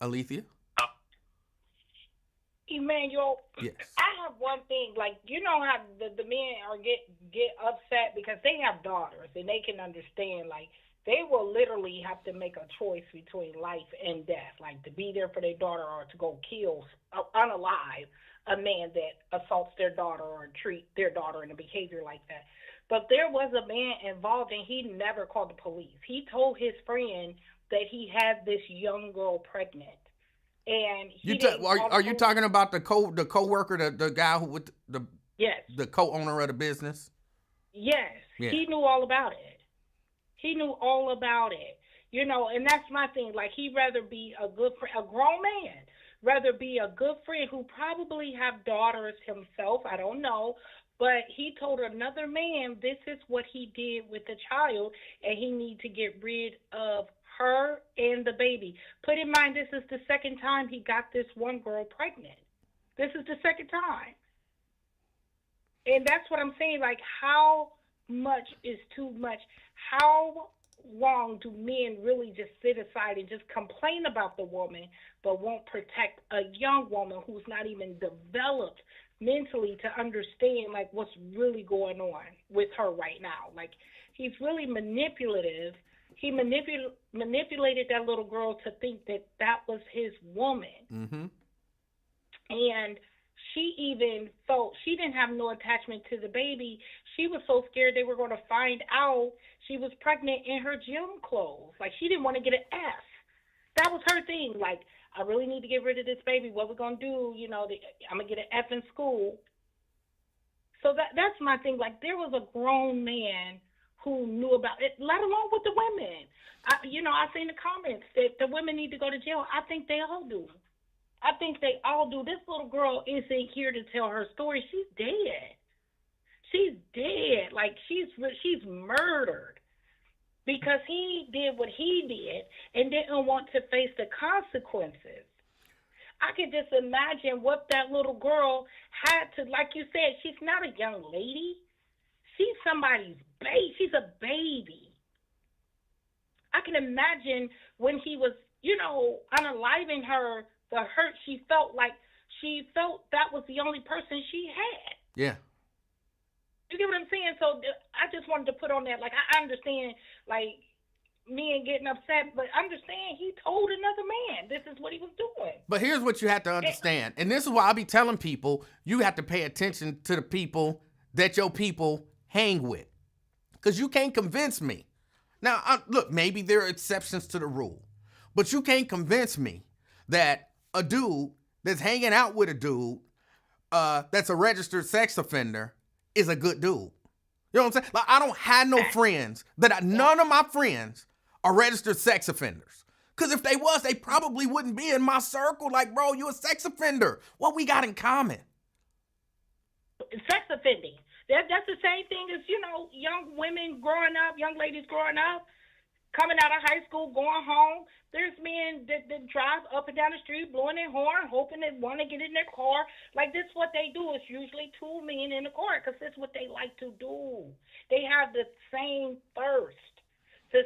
Alethea? Emanuel, Yes. I have one thing. Like, you know how the men are get upset because they have daughters and they can understand. Like, they will literally have to make a choice between life and death, like to be there for their daughter or to go kill unalive a man that assaults their daughter or treat their daughter in a behavior like that. But there was a man involved and he never called the police. He told his friend that he had this young girl pregnant. And are you talking about the co-worker, the guy who with yes, the co-owner of the business? Yes, yeah. He knew all about it. He knew all about it. You know, and that's my thing. Like, he'd rather be a good friend, a grown man, rather be a good friend who probably have daughters himself. I don't know. But he told another man this is what he did with the child, and he need to get rid of her and the baby. Put in mind, this is the second time he got this one girl pregnant. This is the second time. And that's what I'm saying. Like, how much is too much? How long do men really just sit aside and just complain about the woman but won't protect a young woman who's not even developed mentally to understand, like, what's really going on with her right now? Like, he's really manipulative. He manipulated that little girl to think that that was his woman. Mm-hmm. And she even felt she didn't have no attachment to the baby. She was so scared they were going to find out she was pregnant in her gym clothes. Like, she didn't want to get an F. That was her thing. Like, I really need to get rid of this baby. What we going to do? You know, I'm going to get an F in school. So that's my thing. Like, there was a grown man who knew about it, let alone with the women. I seen the comments that the women need to go to jail. I think they all do. This little girl isn't here to tell her story. She's dead. She's dead. Like, she's murdered because he did what he did and didn't want to face the consequences. I could just imagine what that little girl had to, like you said, she's not a young lady. She's somebody's baby. She's a baby. I can imagine when he was, unaliving her, the hurt she felt that was the only person she had. Yeah. You get what I'm saying? So I just wanted to put on that. Like, I understand, like, men getting upset, but understand he told another man this is what he was doing. But here's what you have to understand. And this is why I be telling people, you have to pay attention to the people that your people hang with. Because you can't convince me. Now, look, maybe there are exceptions to the rule. But you can't convince me that a dude that's hanging out with a dude that's a registered sex offender is a good dude. You know what I'm saying? Like, I don't have no friends none of my friends are registered sex offenders. Because if they was, they probably wouldn't be in my circle. Like, bro, you a sex offender. What we got in common? Sex offending. That's the same thing as, young women growing up, young ladies growing up, coming out of high school, going home. There's men that drive up and down the street, blowing their horn, hoping they want to get in their car. Like, this is what they do. It's usually two men in the car because that's what they like to do. They have the same thirst. To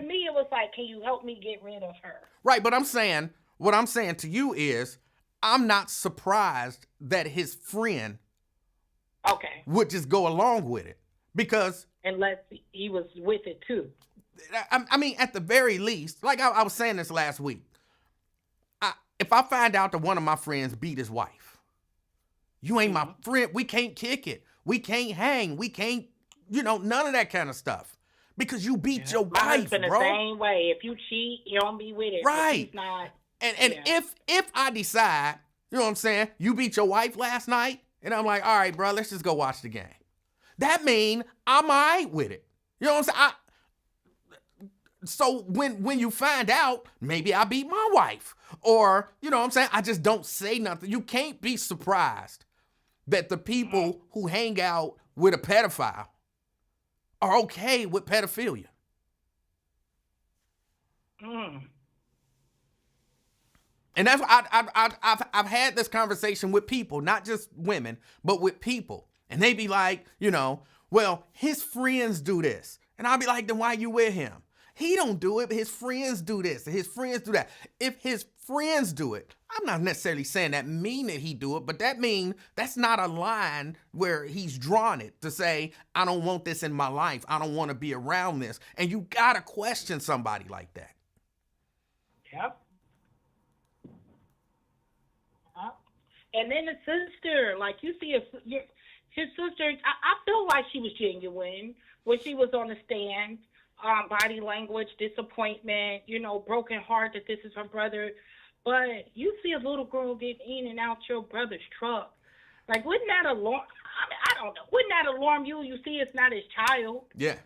me, it was like, can you help me get rid of her? Right, but what I'm saying to you is, I'm not surprised that his friend would just go along with it. Because unless he was with it too. I mean, at the very least, like I was saying this last week, if I find out that one of my friends beat his wife, you ain't my friend. We can't kick it. We can't hang. We can't, none of that kind of stuff. Because you beat your my wife, husband bro. The same way. If you cheat, you don't be with it. Right. He's not. And if I decide, you know what I'm saying, you beat your wife last night, and I'm like, all right, bro, let's just go watch the game. That mean I'm all right with it. You know what I'm saying? So when you find out, maybe I beat my wife. Or, you know what I'm saying, I just don't say nothing. You can't be surprised that the people who hang out with a pedophile are okay with pedophilia. And that's I've had this conversation with people, not just women, but with people. And they be like, well, his friends do this. And I'll be like, then why you with him? He don't do it, but his friends do this, and his friends do that. If his friends do it, I'm not necessarily saying that mean that he do it, but that mean that's not a line where he's drawn it to say, I don't want this in my life. I don't want to be around this. And you got to question somebody like that. Yep. And then the sister, like you see his sister, I feel like she was genuine when she was on the stand. Body language, disappointment, broken heart that this is her brother. But you see a little girl get in and out your brother's truck. Like, wouldn't that alarm? I don't know. Wouldn't that alarm you? You see it's not his child. Yeah.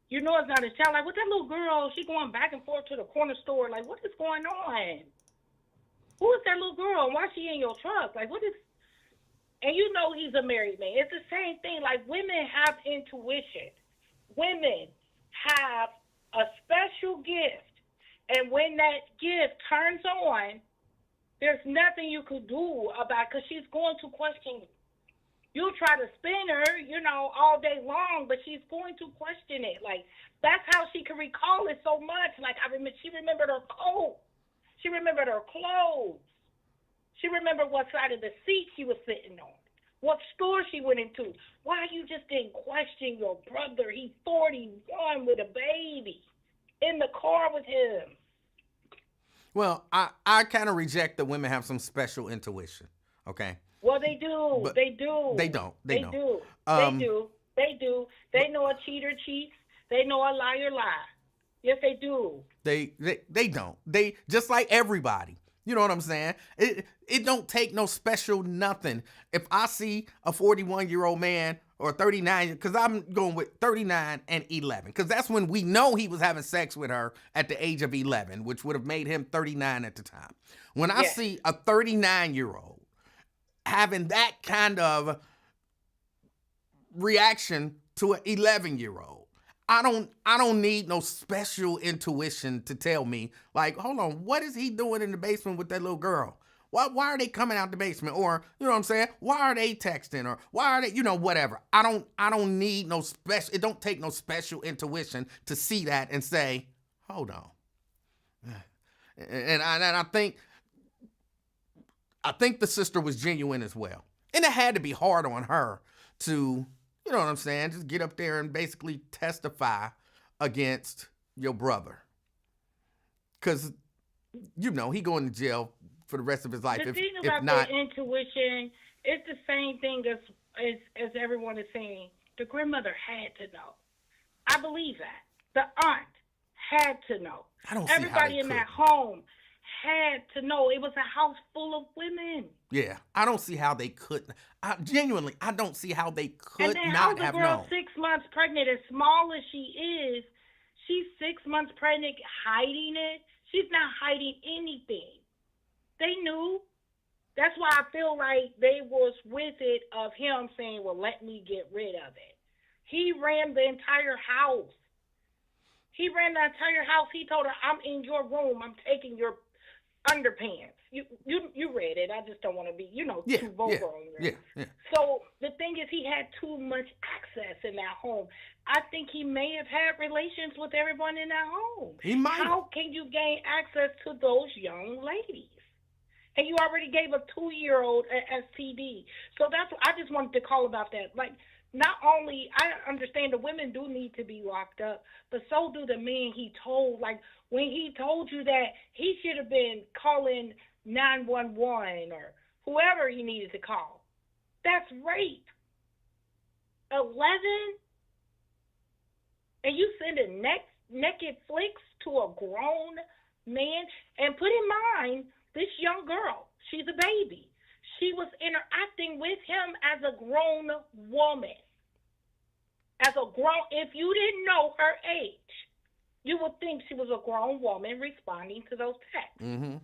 You know it's not his child. Like, with that little girl, she going back and forth to the corner store. Like, what is going on? Who is that little girl? And why is she in your truck? Like, what is... And he's a married man. It's the same thing. Like, women have intuition. Women have a special gift. And when that gift turns on, there's nothing you could do about it because she's going to question you. You try to spin her, all day long, but she's going to question it. Like, that's how she can recall it so much. Like, she remembered her coat. She remembered her clothes. She remembered what side of the seat she was sitting on, what store she went into. Why you just didn't question your brother? He's 41 with a baby in the car with him. Well, I kind of reject that women have some special intuition, okay? Well, they do. But they do. They don't. They do. They do. They know a cheater cheats. They know a liar lies. Yes, they do. They don't. They just like everybody. You know what I'm saying? It don't take no special nothing. If I see a 41-year-old man or 39, because I'm going with 39 and 11, because that's when we know he was having sex with her at the age of 11, which would have made him 39 at the time. When I see a 39-year-old having that kind of reaction to an 11-year-old, I don't need no special intuition to tell me, like, hold on, what is he doing in the basement with that little girl? Why are they coming out the basement? Or, you know what I'm saying? Why are they texting? Or why are they, whatever. I don't need no special, it don't take no special intuition to see that and say, hold on. And I think the sister was genuine as well. And it had to be hard on her to, you know what I'm saying, just get up there and basically testify against your brother. Because, he going to jail for the rest of his life. The thing about the intuition, it's the same thing as everyone is saying. The grandmother had to know. I believe that. The aunt had to know. I don't see Everybody in that home had to know. It was a house full of women. Yeah, I don't see how they couldn't. I don't see how they could and then not have known. How's the girl 6 months pregnant? As small as she is, she's 6 months pregnant, hiding it. She's not hiding anything. They knew. That's why I feel like they was with it of him saying, well, let me get rid of it. He ran the entire house. He told her, I'm in your room. I'm taking your underpants. You read it. I just don't want to be, too vulgar on you. Yeah. So the thing is, he had too much access in that home. I think he may have had relations with everyone in that home. He might. How can you gain access to those young ladies? And you already gave a 2-year-old an STD. So I just wanted to call about that. Like, not only, I understand the women do need to be locked up, but so do the men he told. Like, when he told you that, he should have been calling 911 or whoever he needed to call. That's rape. 11? And you sending naked flicks to a grown man? And put in mind, this young girl, she's a baby. She was interacting with him as a grown woman. If you didn't know her age, you would think she was a grown woman responding to those texts. Mm-hmm.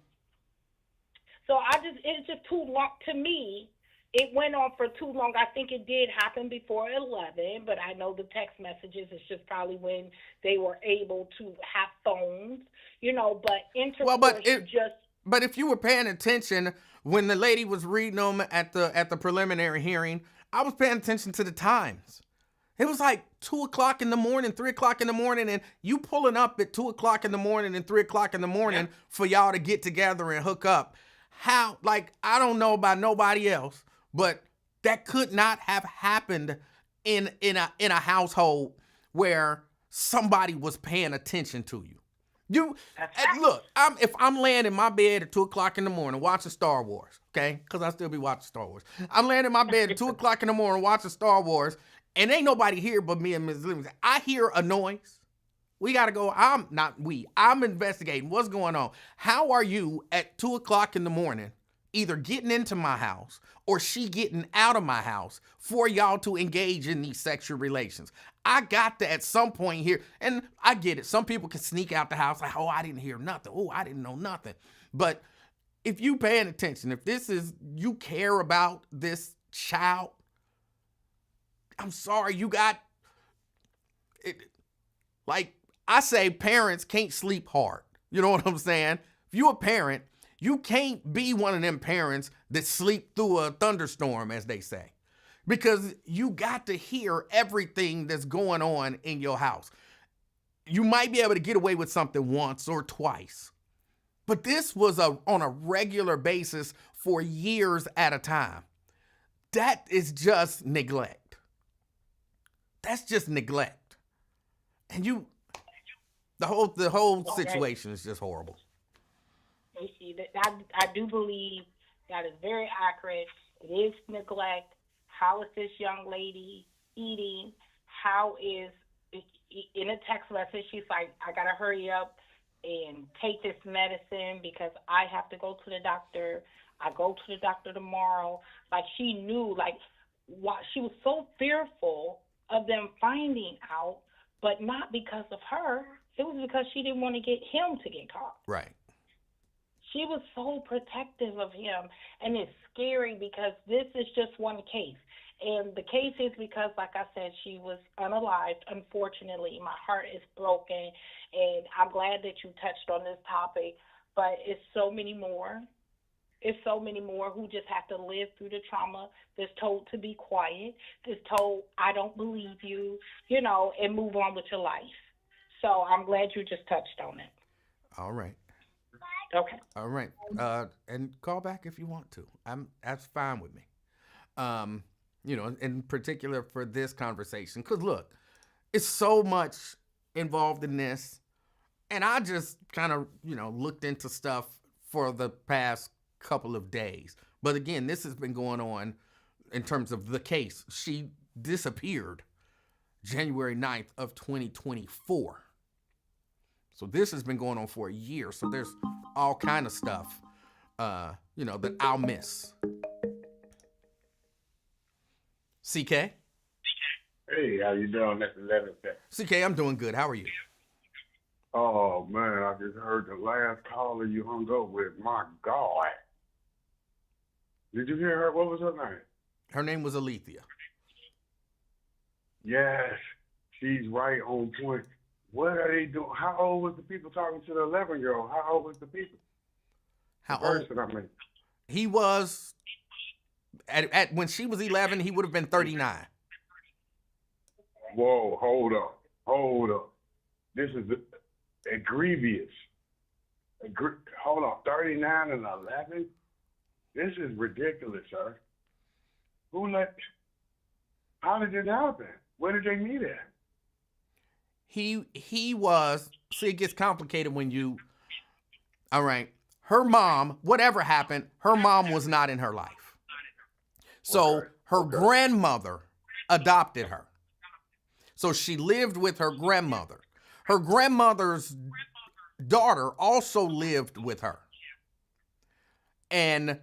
So it's just too long to me. it went on for too long. I think it did happen before 11, but I know the text messages is just probably when they were able to have phones, but Well, intercourse just, but if you were paying attention when the lady was reading them at the preliminary hearing, I was paying attention to the times. It was like 2 o'clock in the morning, 3 o'clock in the morning, and you pulling up at 2 o'clock in the morning and 3 o'clock in the morning for y'all to get together and hook up. How, like, I don't know about nobody else, but that could not have happened in a household where somebody was paying attention to you. Look, if I'm laying in my bed at 2 o'clock in the morning watching Star Wars, okay, because I still be watching Star Wars. I'm laying in my bed at 2 o'clock in the morning watching Star Wars, and ain't nobody here but me and Ms. Livingston. I hear a noise. We got to go. I'm investigating what's going on. How are you at 2 o'clock in the morning either getting into my house or she getting out of my house for y'all to engage in these sexual relations? I got to at some point here, and I get it. Some people can sneak out the house like, oh, I didn't hear nothing. Oh, I didn't know nothing. But if you paying attention, if you care about this child, I'm sorry, you got it. Like I say, parents can't sleep hard. You know what I'm saying? If you a parent, you can't be one of them parents that sleep through a thunderstorm, as they say, because you got to hear everything that's going on in your house. You might be able to get away with something once or twice, but this was on a regular basis for years at a time. That is just neglect. That's just neglect. And the whole situation is just horrible. You see, I do believe that is very accurate. It is neglect. How is this young lady eating? How is, in a text message, she's like, I got to hurry up and take this medicine because I have to go to the doctor. I go to the doctor tomorrow. Like, she knew, like, she was so fearful of them finding out, but not because of her. It was because she didn't want to get him to get caught. Right. She was so protective of him, and it's scary because this is just one case. And the case is because, like I said, she was unalived. Unfortunately, my heart is broken, and I'm glad that you touched on this topic, but it's so many more. It's so many more who just have to live through the trauma, that's told to be quiet, that's told, I don't believe you, and move on with your life. So I'm glad you just touched on it. All right. Okay. All right. And call back if you want to. That's fine with me. In particular for this conversation. Because look, it's so much involved in this. And I just kind of, looked into stuff for the past couple of days. But again, this has been going on in terms of the case. She disappeared January 9th of 2024. So this has been going on for a year. So there's all kind of stuff, that I'll miss. CK? Hey, how you doing? That's 11. CK, I'm doing good. How are you? Oh, man, I just heard the last caller you hung up with. My God. Did you hear her? What was her name? Her name was Alethea. Yes, she's right on point. What are they doing? How old was the people talking to the 11-year-old? How old was the people? How old? He was, at when she was 11, he would have been 39. Whoa, hold up. This is egregious. Hold on, 39 and 11? This is ridiculous, sir. How did it happen? Where did they meet at? He was, see, it gets complicated when all right, her mom, whatever happened, her mom was not in her life. So her grandmother adopted her. So she lived with her grandmother. Her grandmother's daughter also lived with her. And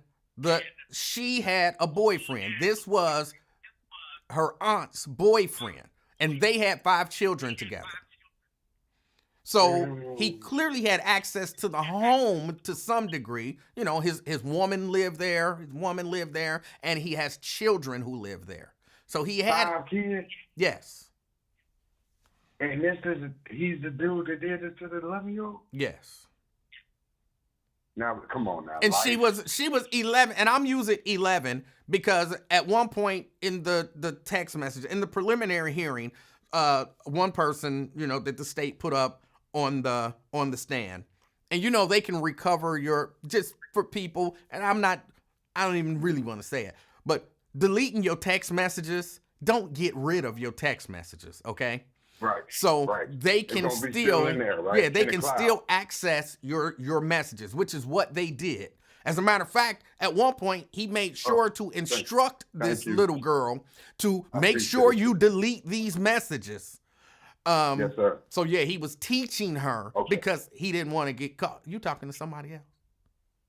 she had a boyfriend. This was her aunt's boyfriend. And they had 5 children together. So he clearly had access to the home to some degree. You know, his woman lived there, and he has children who live there. So he had 5 kids. yes, And he's the dude that did it to the 11-year-old. yes. Now, come on now. And she was 11, and I'm using 11 because at one point in the text message, in the preliminary hearing, one person, you know, that the state put up on the stand, and you know they can recover your, just for people, and I don't even really want to say it, but deleting your text messages, don't get rid of your text messages, okay? Right. So right. they can still in there, right? yeah, they In the can cloud. still access your messages, which is what they did. As a matter of fact, at one point he made sure to instruct this you. little girl to I make appreciate sure it. you delete these messages. Yes, sir. So yeah, he was teaching her Okay. because he didn't want to get caught. You talking to somebody else?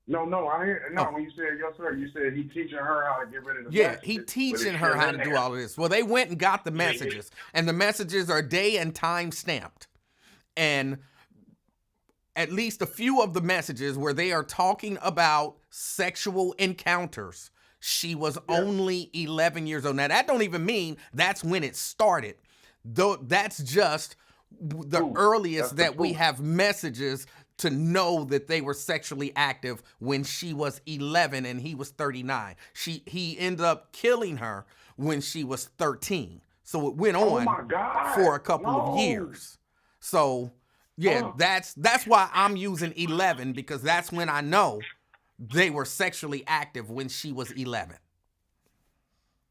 No, I hear. No, Oh. when you said yes, sir, you said he teaching her how to get rid of the Yeah, messages, he but teaching it's her still how in to do there. all of this. Well, they went and got the messages, and the messages are day and time stamped. And at least a few of the messages where they are talking about sexual encounters, she was only 11 years old. Now, that don't even mean that's when it started. Though that's just the Proof. earliest That's the that we proof. have messages to know that they were sexually active when she was 11 and he was 39. He ended up killing her when she was 13. So it went Oh on my God. for a couple No. of years. So yeah, Oh. that's why I'm using 11, because that's when I know they were sexually active, when she was 11.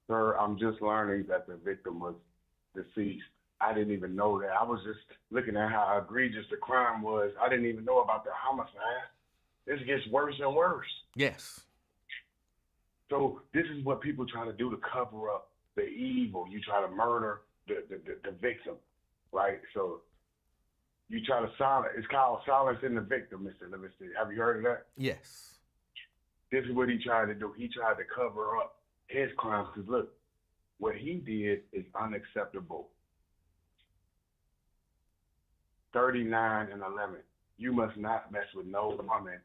Sir, I'm just learning that the victim was deceased. I didn't even know that. I was just looking at how egregious the crime was. I didn't even know about the homicide. This gets worse and worse. Yes. So this is what people try to do to cover up the evil. You try to murder the victim, right? So you try to silence. It's called silencing the victim, Mr. Livingston. Have you heard of that? Yes. This is what he tried to do. He tried to cover up his crimes because, look, what he did is unacceptable. 39 and 11. You must not mess with no woman.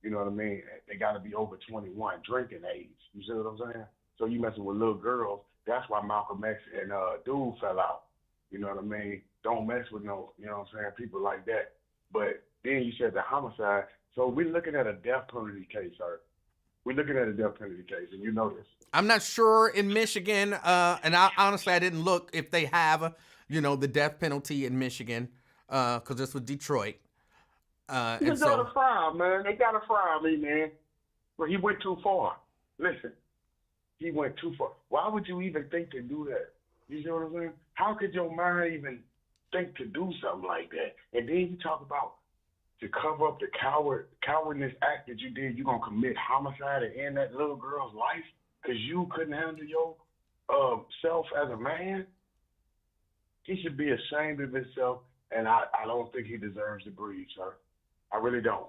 You know what I mean? They got to be over 21, drinking age. You see what I'm saying? So you messing with little girls. That's why Malcolm X and Dude fell out. You know what I mean? Don't mess with no, you know what I'm saying, people like that. But then you said the homicide. So we're looking at a death penalty case, sir. We're looking at a death penalty case, and you know this. I'm not sure in Michigan, and honestly, I didn't look if they have, the death penalty in Michigan, because this was Detroit. They And got so, to fry, man. They got to fry me, man. But he went too far. Listen, he went too far. Why would you even think to do that? You see what I'm saying? How could your mind even think to do something like that? And then you talk about to cover up the cowardness act that you did, you're going to commit homicide and end that little girl's life because you couldn't handle your self as a man? He should be ashamed of himself, and I don't think he deserves to breathe, sir. I really don't.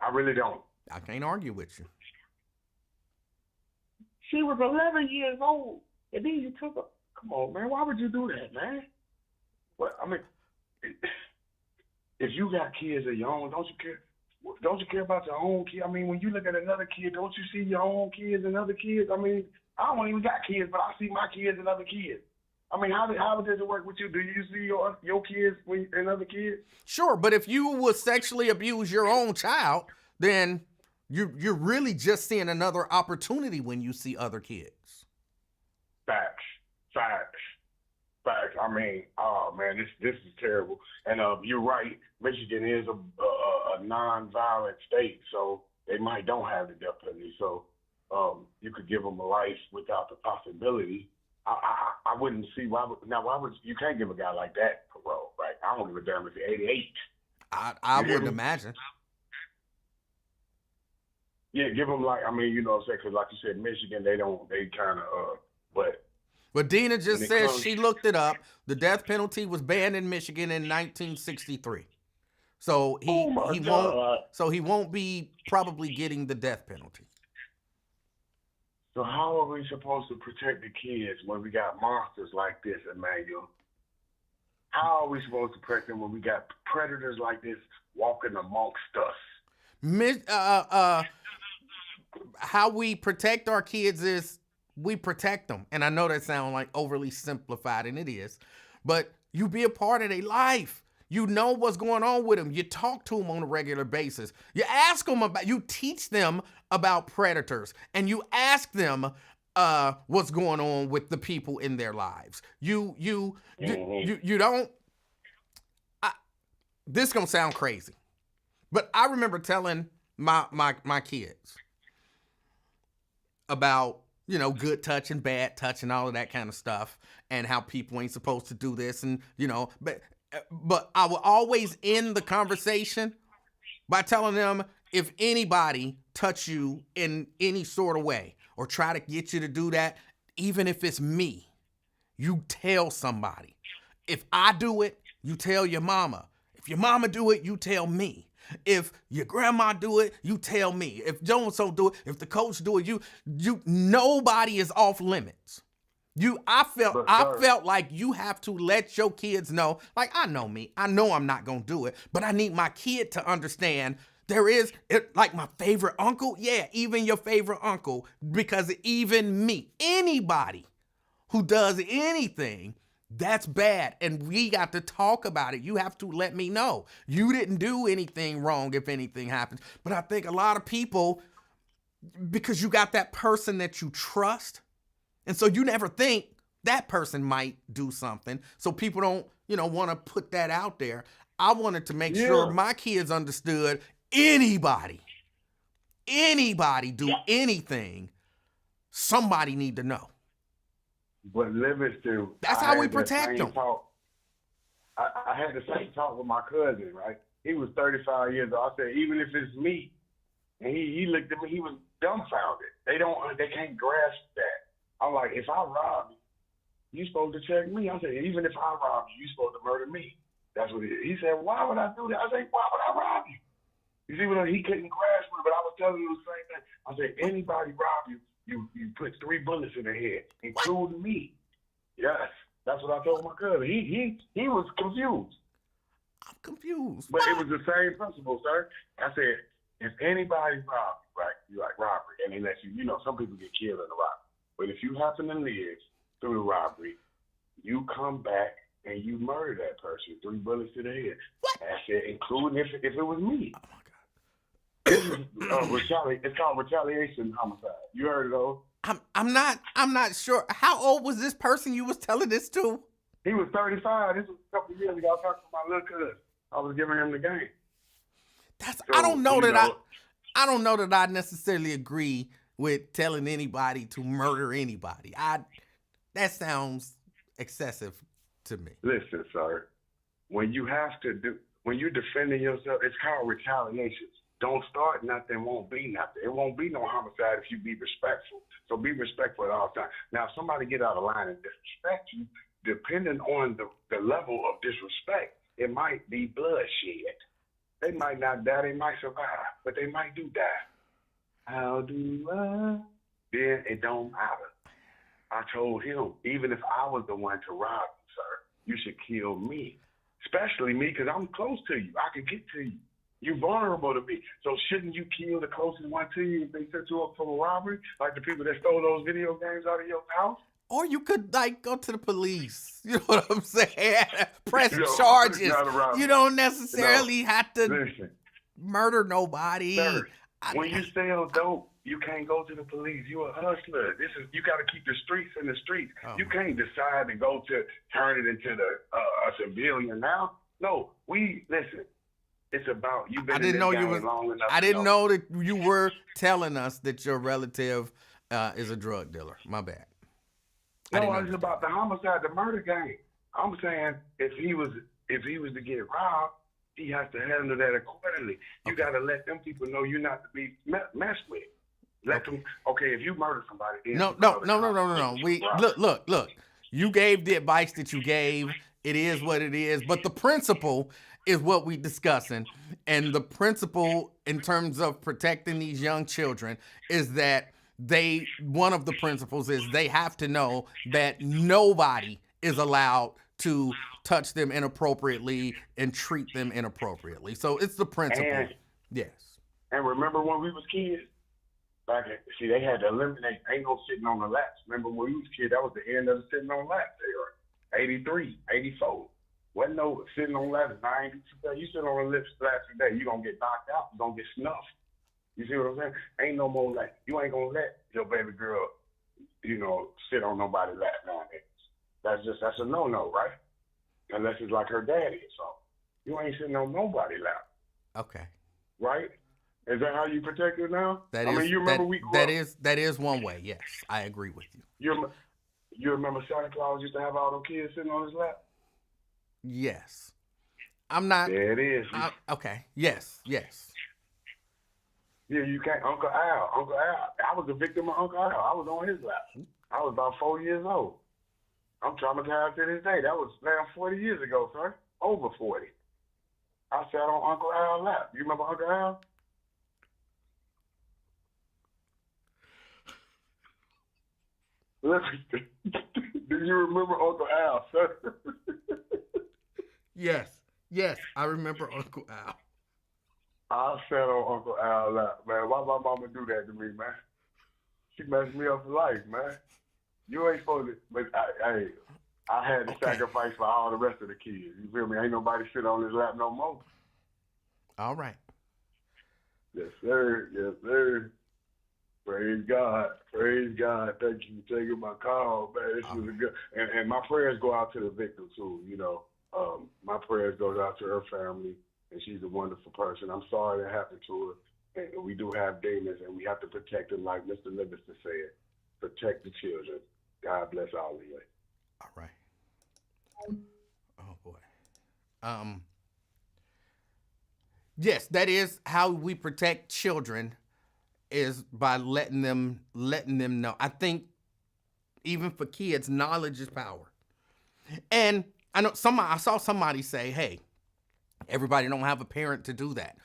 I really don't. I can't argue with you. She was 11 years old, and then you took her. Come on, man. Why would you do that, man? Well, I mean, if you got kids of your own, don't you care? Don't you care about your own kid? I mean, when you look at another kid, don't you see your own kids and other kids? I mean, I don't even got kids, but I see my kids and other kids. I mean, how does it work with you? Do you see your kids and other kids? Sure, but if you would sexually abuse your own child, then you're really just seeing another opportunity when you see other kids. Facts. I mean, oh man, this is terrible. And you're right. Michigan is a non-violent state, so they don't have the death penalty. So you could give them a life without the possibility. I wouldn't see why would you can't give a guy like that parole, right? I don't give a damn if he's 88. I wouldn't imagine. Yeah, give him like, I mean, you know what I'm saying? Because like you said, Michigan, they kind of, But Dina just when it says comes- she looked it up. The death penalty was banned in Michigan in 1963. So he won't be probably getting the death penalty. So how are we supposed to protect the kids when we got monsters like this, Emanuel? How are we supposed to protect them when we got predators like this walking amongst us? How we protect our kids is we protect them. And I know that sounds like overly simplified, and it is, but you be a part of their life. You know what's going on with them. You talk to them on a regular basis. You ask them you teach them about predators, and you ask them what's going on with the people in their lives. You don't. This gonna sound crazy, but I remember telling my kids about, good touch and bad touch and all of that kind of stuff, and how people ain't supposed to do this, and but I will always end the conversation by telling them, if anybody touch you in any sort of way or try to get you to do that, even if it's me, you tell somebody. If I do it, you tell your mama. If your mama do it, you tell me. If your grandma do it, you tell me. If so-and-so do it, if the coach do it, you nobody is off limits. I felt like you have to let your kids know, like, I know me. I know I'm not going to do it, but I need my kid to understand like my favorite uncle. Yeah, even your favorite uncle, because even me, anybody who does anything, that's bad. And we got to talk about it. You have to let me know. You didn't do anything wrong if anything happens. But I think a lot of people, because you got that person that you trust, and so you never think that person might do something. So people don't, want to put that out there. I wanted to make sure my kids understood anybody do anything, somebody need to know. But Livingston, that's how we protect them. I had the same talk with my cousin, right? He was 35 years old. I said, even if it's me, and he looked at me, he was dumbfounded. They can't grasp that. I'm like, if I rob you, you supposed to check me. I said, even if I rob you, you supposed to murder me. That's what he said. Why would I do that? I said, why would I rob you? You see, he couldn't grasp it, but I was telling him the same thing. I said, anybody rob you, you put 3 bullets in their head, including me. Yes, that's what I told my cousin. He was confused. I'm confused. But it was the same principle, sir. I said, if anybody rob you, right, you like robbery, and they let you, some people get killed in a robbery. But if you happen to live through the robbery, you come back and you murder that person, 3 bullets to the head. What? I said, including if it was me. Oh my God. This is it's called retaliation homicide. You heard of those? I'm not sure. How old was this person you was telling this to? He was 35. This was a couple of years ago. I talked to my little cousin. I was giving him the game. I don't know that I necessarily agree with telling anybody to murder anybody. That sounds excessive to me. Listen, sir, when you're defending yourself, it's called retaliation. Don't start nothing, won't be nothing. It won't be no homicide if you be respectful. So be respectful at all times. Now, if somebody get out of line and disrespect you, depending on the level of disrespect, it might be bloodshed. They might not die, they might survive, but they might do die. How do I? Then it don't matter. I told him, even if I was the one to rob you, sir, you should kill me. Especially me, because I'm close to you. I can get to you. You're vulnerable to me. So shouldn't you kill the closest one to you if they set you up for a robbery? Like the people that stole those video games out of your house? Or you could, go to the police. You know what I'm saying? Press charges. You don't necessarily have to murder nobody. Sir, when you sell dope, you can't go to the police. You're a hustler. You got to keep the streets in the streets. Oh. You can't decide to turn it into a civilian now. No, listen. It's about you. I didn't know long enough. I didn't know that you were telling us that your relative is a drug dealer. My bad. No, it's about the homicide, the murder game. I'm saying if he was to get robbed, he has to handle that accordingly. You got to let them people know you're not to be messed with. Let them. Okay, if you murder somebody, then no. Look. You gave the advice that you gave. It is what it is. But the principle is what we discussing. And the principle in terms of protecting these young children is that one of the principles is they have to know that nobody is allowed to touch them inappropriately and treat them inappropriately. So it's the principle. And Yes. and remember when we was kids, see, they had to eliminate ain't no sitting on the laps. Remember when we was kids, that was the end of the sitting on laps era. 83, 84. Wasn't no sitting on laps. 92. You sit on the laps today, you gonna get knocked out. You gonna get snuffed. You see what I'm saying? Ain't no more like you ain't gonna let your baby girl, sit on nobody's lap nowadays. That's a no, right? Unless it's like her daddy or something. You ain't sitting on nobody's lap. Okay. Right? Is that how you protect it now? That you remember we grew up. That is one way. Yes, I agree with you. You remember Santa Claus used to have all those kids sitting on his lap? Yes. I'm not. There it is. Okay. Yes. Yes. Yeah, you can't. Uncle Al. I was a victim of Uncle Al. I was on his lap. I was about 4 years old. I'm traumatized to this day. That was 40 years ago, sir. Over 40. I sat on Uncle Al's lap. You remember Uncle Al? Listen, do you remember Uncle Al, sir? Yes. Yes, I remember Uncle Al. I sat on Uncle Al's lap, man. Why my mama do that to me, man? She messed me up for life, man. You ain't supposed to, but I had to sacrifice for all the rest of the kids. You feel me? Ain't nobody sit on his lap no more. All right. Yes, sir. Yes, sir. Praise God. Praise God. Thank you for taking my call, man. This was a good, and my prayers go out to the victim too. My prayers goes out to her family, and she's a wonderful person. I'm sorry that happened to her, and we do have demons, and we have to protect them, like Mr. Livingston said. Protect the children. God bless all of you. All right. Oh boy. Yes, that is how we protect children, is by letting them know. I think even for kids, knowledge is power. And I saw somebody say, hey, everybody don't have a parent to do that.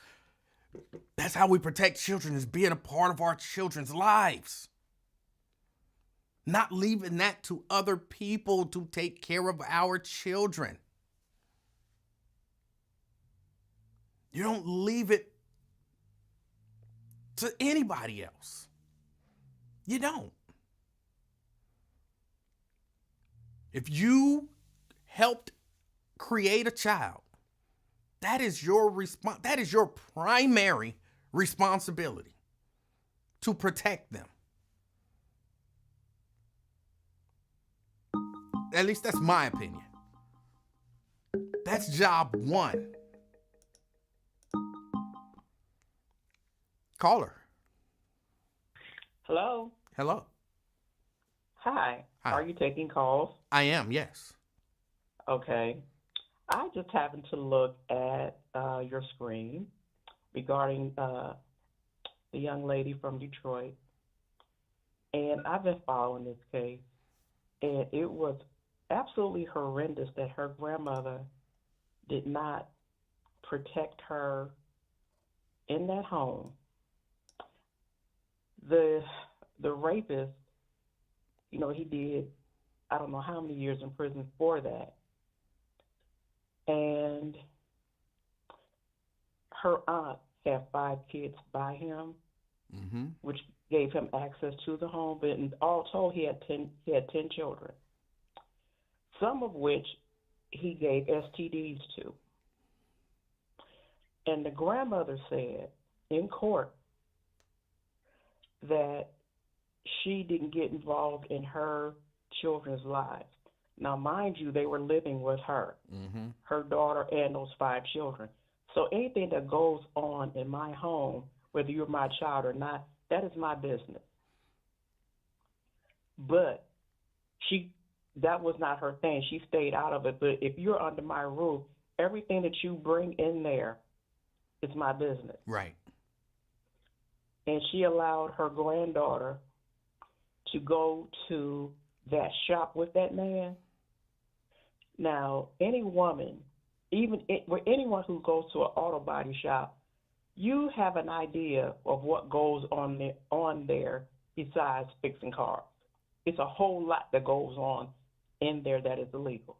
That's how we protect children, is being a part of our children's lives. Not leaving that to other people to take care of our children. You don't leave it to anybody else. You don't. If you helped create a child, that is your primary responsibility, to protect them. At least that's my opinion. That's job one. Caller. Hello. Hello. Hi. Hi. Are you taking calls? I am, yes. Okay. I just happened to look at your screen regarding the young lady from Detroit, and I've been following this case, and it was absolutely horrendous that her grandmother did not protect her in that home. The rapist, he did, I don't know how many years in prison for that. And her aunt had 5 kids by him, which gave him access to the home. But in all told, he had 10 children, some of which he gave STDs to. And the grandmother said in court that she didn't get involved in her children's lives. Now, mind you, they were living with her, her daughter, and those 5 children. So anything that goes on in my home, whether you're my child or not, that is my business. But that was not her thing. She stayed out of it. But if you're under my roof, everything that you bring in there is my business. Right. And she allowed her granddaughter to go to that shop with that man. Now, any woman, anyone who goes to an auto body shop, you have an idea of what goes on there besides fixing cars. It's a whole lot that goes on in there that is illegal.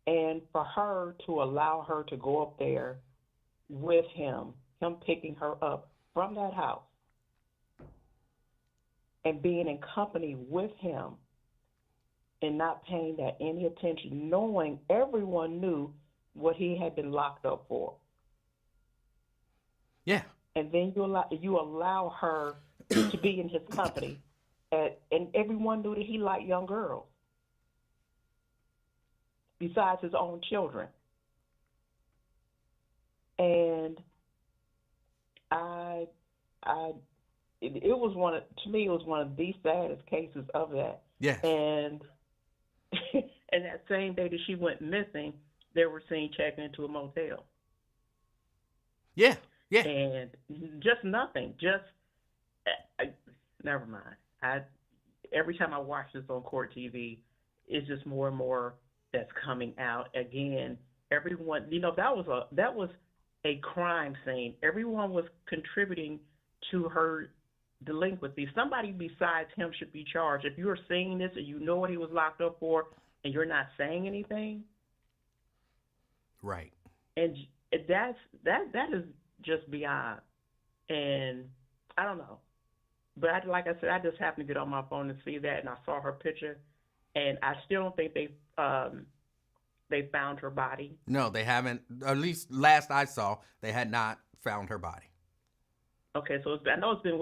And for her to allow her to go up there with him picking her up from that house and being in company with him and not paying that any attention, knowing everyone knew what he had been locked up for. Yeah. And then you allow her to be in his company, and everyone knew that he liked young girls, besides his own children. And it was to me, it was one of the saddest cases of that. Yes. And and that same day that she went missing, they were seen checking into a motel. Yeah. Yeah. And just nothing. Never mind. Every time I watch this on court TV, it's just more and more that's coming out. Again, everyone, that was a crime scene. Everyone was contributing to her delinquency. Somebody besides him should be charged. If you're seeing this and you know what he was locked up for and you're not saying anything, right? And that is just beyond. And I don't know, but like I said, I just happened to get on my phone and see that, and I saw her picture, and I still don't think they found her body. No, they haven't. At least last I saw, they had not found her body. Okay, so I know it's been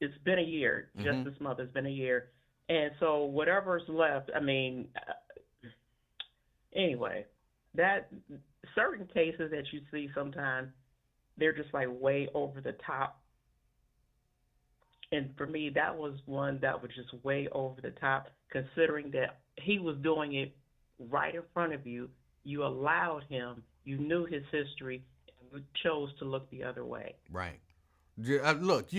it's been a year. Just this month, it's been a year, and so whatever's left. I mean, anyway, that certain cases that you see sometimes, they're just like way over the top. And for me, that was one that was just way over the top, considering that he was doing it right in front of you. You allowed him. You knew his history, and you chose to look the other way. Right. Look,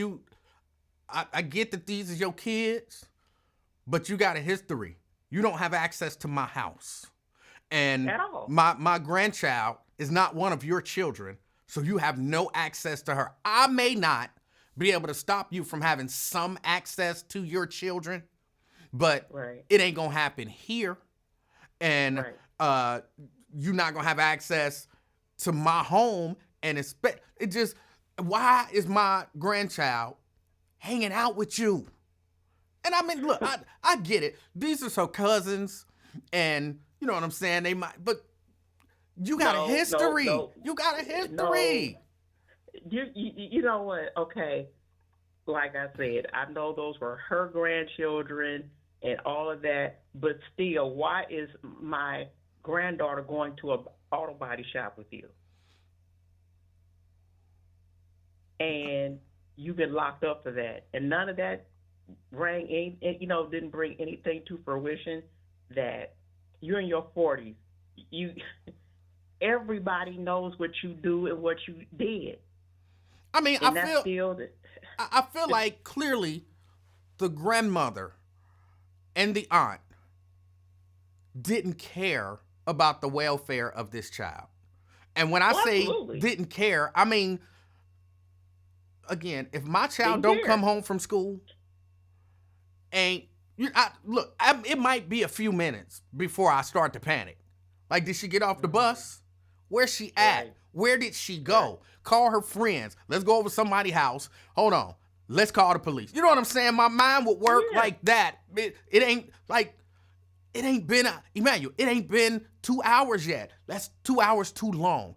I get that these are your kids, but you got a history. You don't have access to my house. And at all. My grandchild is not one of your children, so you have no access to her. I may not be able to stop you from having some access to your children, but it ain't gonna happen here. And you're not gonna have access to my home, and why is my grandchild hanging out with you? And I mean, look, I get it. These are her cousins, and you know what I'm saying? They might, but you got a history. You got a history. You know what? Okay, like I said, I know those were her grandchildren and all of that, but still, why is my granddaughter going to an auto body shop with you? And you've been locked up for that, and none of that didn't bring anything to fruition. That you're in your 40s, everybody knows what you do and what you did. I mean, and I feel like clearly the grandmother and the aunt didn't care about the welfare of this child. And when I say didn't care, I mean, again, if my child don't come home from school, it might be a few minutes before I start to panic. Like, did she get off the bus? Where's she at? Right. Where did she go? Call her friends. Let's go over to somebody's house. Hold on. Let's call the police. You know what I'm saying? My mind would work like that. It ain't been, Emanuel, it ain't been 2 hours yet. That's 2 hours too long.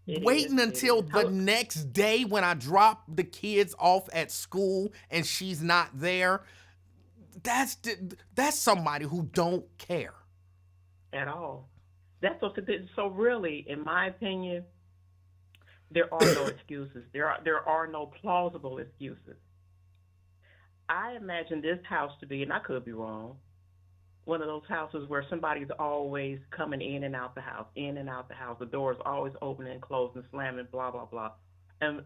Waiting until the next day when I drop the kids off at school and she's not there, that's somebody who don't care. At all. So really, in my opinion, there are no excuses. There are no plausible excuses. I imagine this house to be, and I could be wrong, one of those houses where somebody's always coming in and out the house, in and out the house. The door's always opening and closing, slamming, blah, blah, blah. And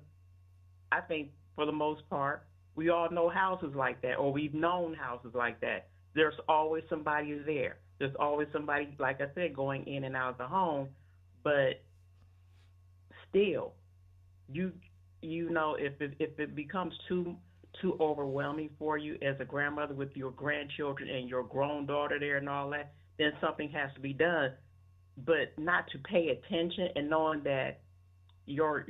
I think for the most part, we all know houses like that, or we've known houses like that. There's always somebody there. There's always somebody, like I said, going in and out of the home. But still, if it becomes too overwhelming for you as a grandmother with your grandchildren and your grown daughter there and all that, then something has to be done. but not to pay attention and knowing that your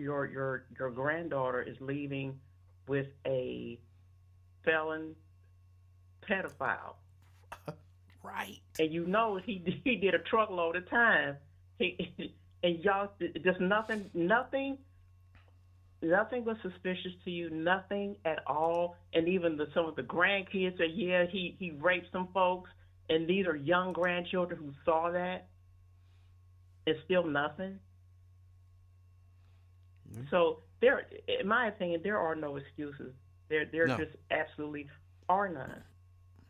granddaughter is leaving with a felon pedophile, Right. and you know he did a truckload of time. He and y'all just nothing was suspicious to you, nothing at all. And even some of the grandkids said, yeah, he raped some folks, and these are young grandchildren who saw that. It's still nothing. Mm-hmm. So there, in my opinion, there are no excuses. There no. just absolutely are none.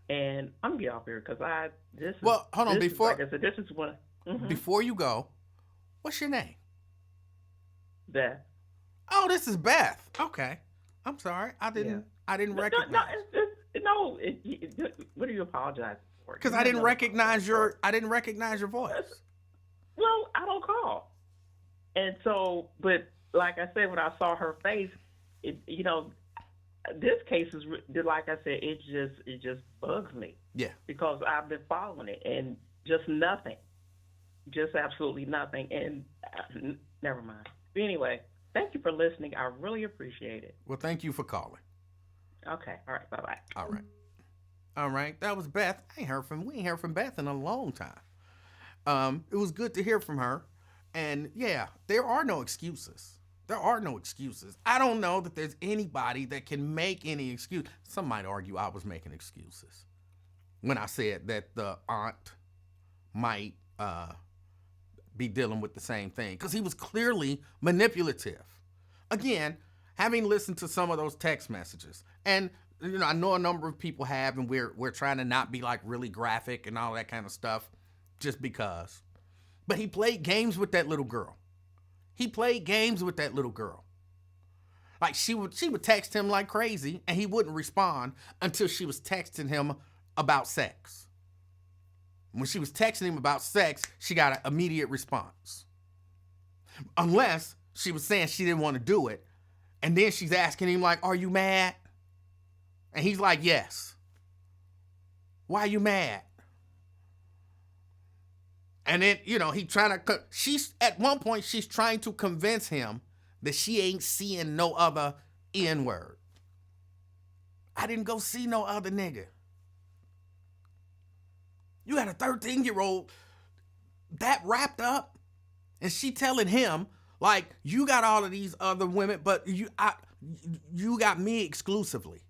And I'm gonna get off here because hold on before. Like I said, this is one. Mm-hmm. Before you go, what's your name? Beth. Oh, this is Beth. Okay, I'm sorry. I didn't recognize. No. What are you apologizing for? Because I didn't recognize your voice. Well, I don't call. And so, but like I said, when I saw her face, this case is, like I said, it just bugs me. Yeah. Because I've been following it and just nothing, just absolutely nothing. And never mind. But anyway, thank you for listening. I really appreciate it. Well, thank you for calling. Okay. All right. Bye-bye. All right. That was Beth. We ain't heard from Beth in a long time. It was good to hear from her. And yeah, there are no excuses. I don't know that there's anybody that can make any excuse. Some might argue I was making excuses when I said that the aunt might be dealing with the same thing, because he was clearly manipulative. Again, having listened to some of those text messages, and I know a number of people have, and we're trying to not be like really graphic and all that kind of stuff, just because. But he played games with that little girl. Like she would text him like crazy, and he wouldn't respond until she was texting him about sex. When she was texting him about sex, she got an immediate response. Unless she was saying she didn't want to do it, and then she's asking him like, "Are you mad?" And he's like, "Yes." "Why are you mad?" And then, at one point, she's trying to convince him that she ain't seeing no other N-word. "I didn't go see no other nigga." You had a 13-year-old that wrapped up, and she telling him, like, you got all of these other women, but you got me exclusively.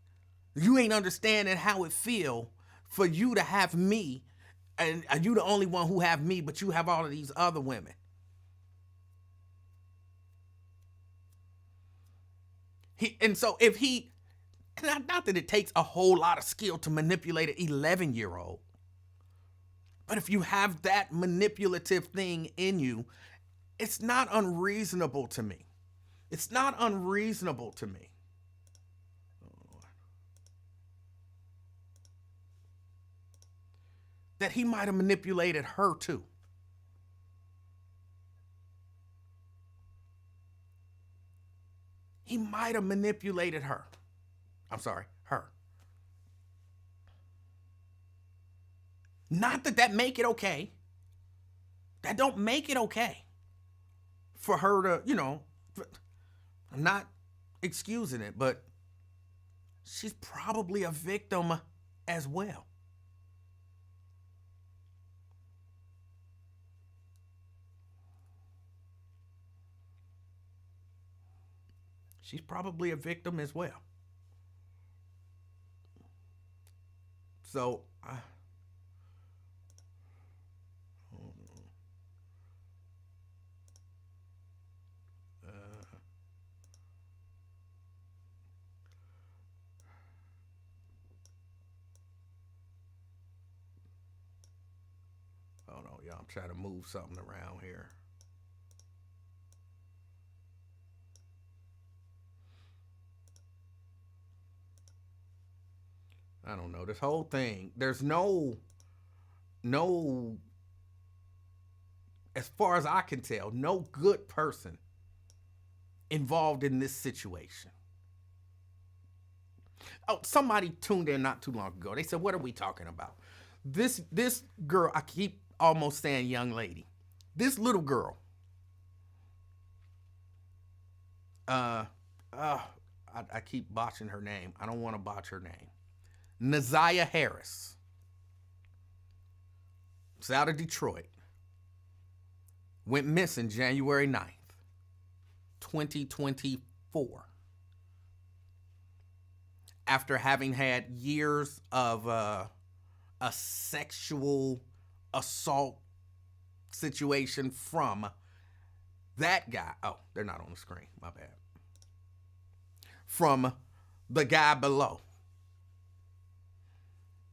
You ain't understanding how it feel for you to have me, and you the only one who have me, but you have all of these other women. Not that it takes a whole lot of skill to manipulate an 11-year-old, but if you have that manipulative thing in you, it's not unreasonable to me. That he might have manipulated her too. He might have manipulated her. I'm sorry, her. Not that make it okay. That don't make it okay for her to, I'm not excusing it, but she's probably a victim as well. She's probably a victim as well. So, hold on, y'all. I'm trying to move something around here. I don't know. This whole thing, there's no, as far as I can tell, no good person involved in this situation. Oh, somebody tuned in not too long ago. They said, what are we talking about? This girl, I keep almost saying young lady. This little girl, I keep botching her name. I don't want to botch her name. Naziah Harris. It's out of Detroit. Went missing January 9th, 2024. After having had years of a sexual assault situation from that guy. Oh, they're not on the screen. My bad. From the guy below,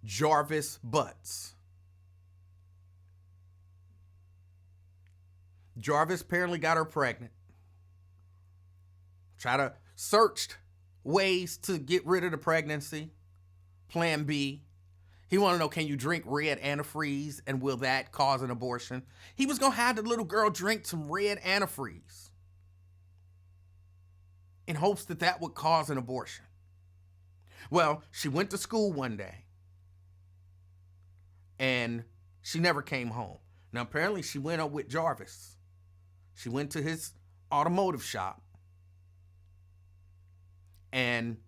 Jarvis Butts. Jarvis apparently got her pregnant. Searched ways to get rid of the pregnancy. Plan B. He wanted to know, can you drink red antifreeze and will that cause an abortion? He was going to have the little girl drink some red antifreeze in hopes that that would cause an abortion. Well, she went to school one day and she never came home. Now, apparently she went up with Jarvis. She went to his automotive shop and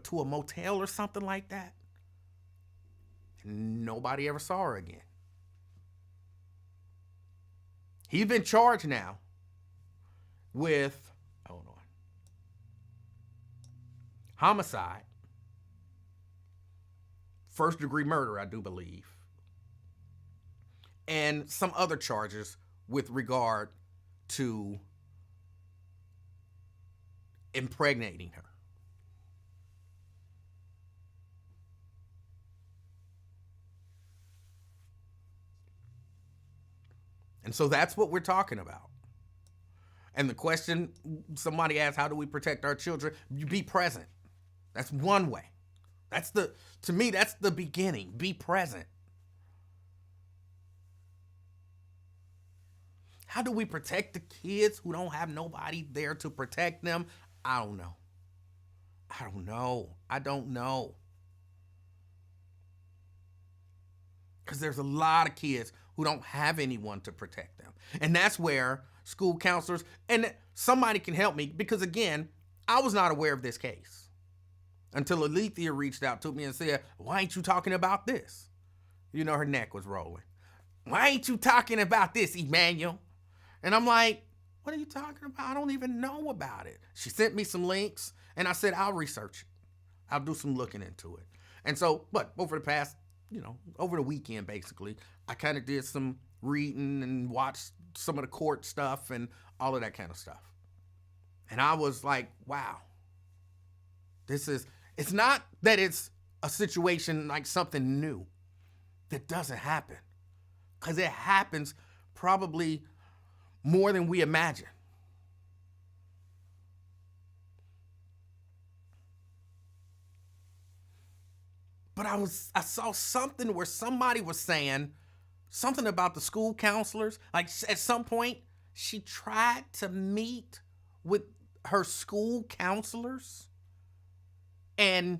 to a motel or something like that. Nobody ever saw her again. He's been charged now with, homicide, first-degree murder, I do believe, and some other charges with regard to impregnating her. And so that's what we're talking about. And the question somebody asked, how do we protect our children? You be present. That's one way. To me, that's the beginning. Be present. How do we protect the kids who don't have nobody there to protect them? I don't know. Because there's a lot of kids who don't have anyone to protect them. And that's where school counselors, and somebody can help me, because again, I was not aware of this case until Alethea reached out to me and said, why ain't you talking about this? You know, her neck was rolling. Why ain't you talking about this, Emanuel? And I'm like, what are you talking about? I don't even know about it. She sent me some links and I said, I'll research it. I'll do some looking into it. And so, but over the past, over the weekend, basically, I kind of did some reading and watched some of the court stuff and all of that kind of stuff. And I was like, wow, it's not that it's a situation like something new that doesn't happen, because it happens probably more than we imagine. But I saw something where somebody was saying something about the school counselors. Like at some point, she tried to meet with her school counselors and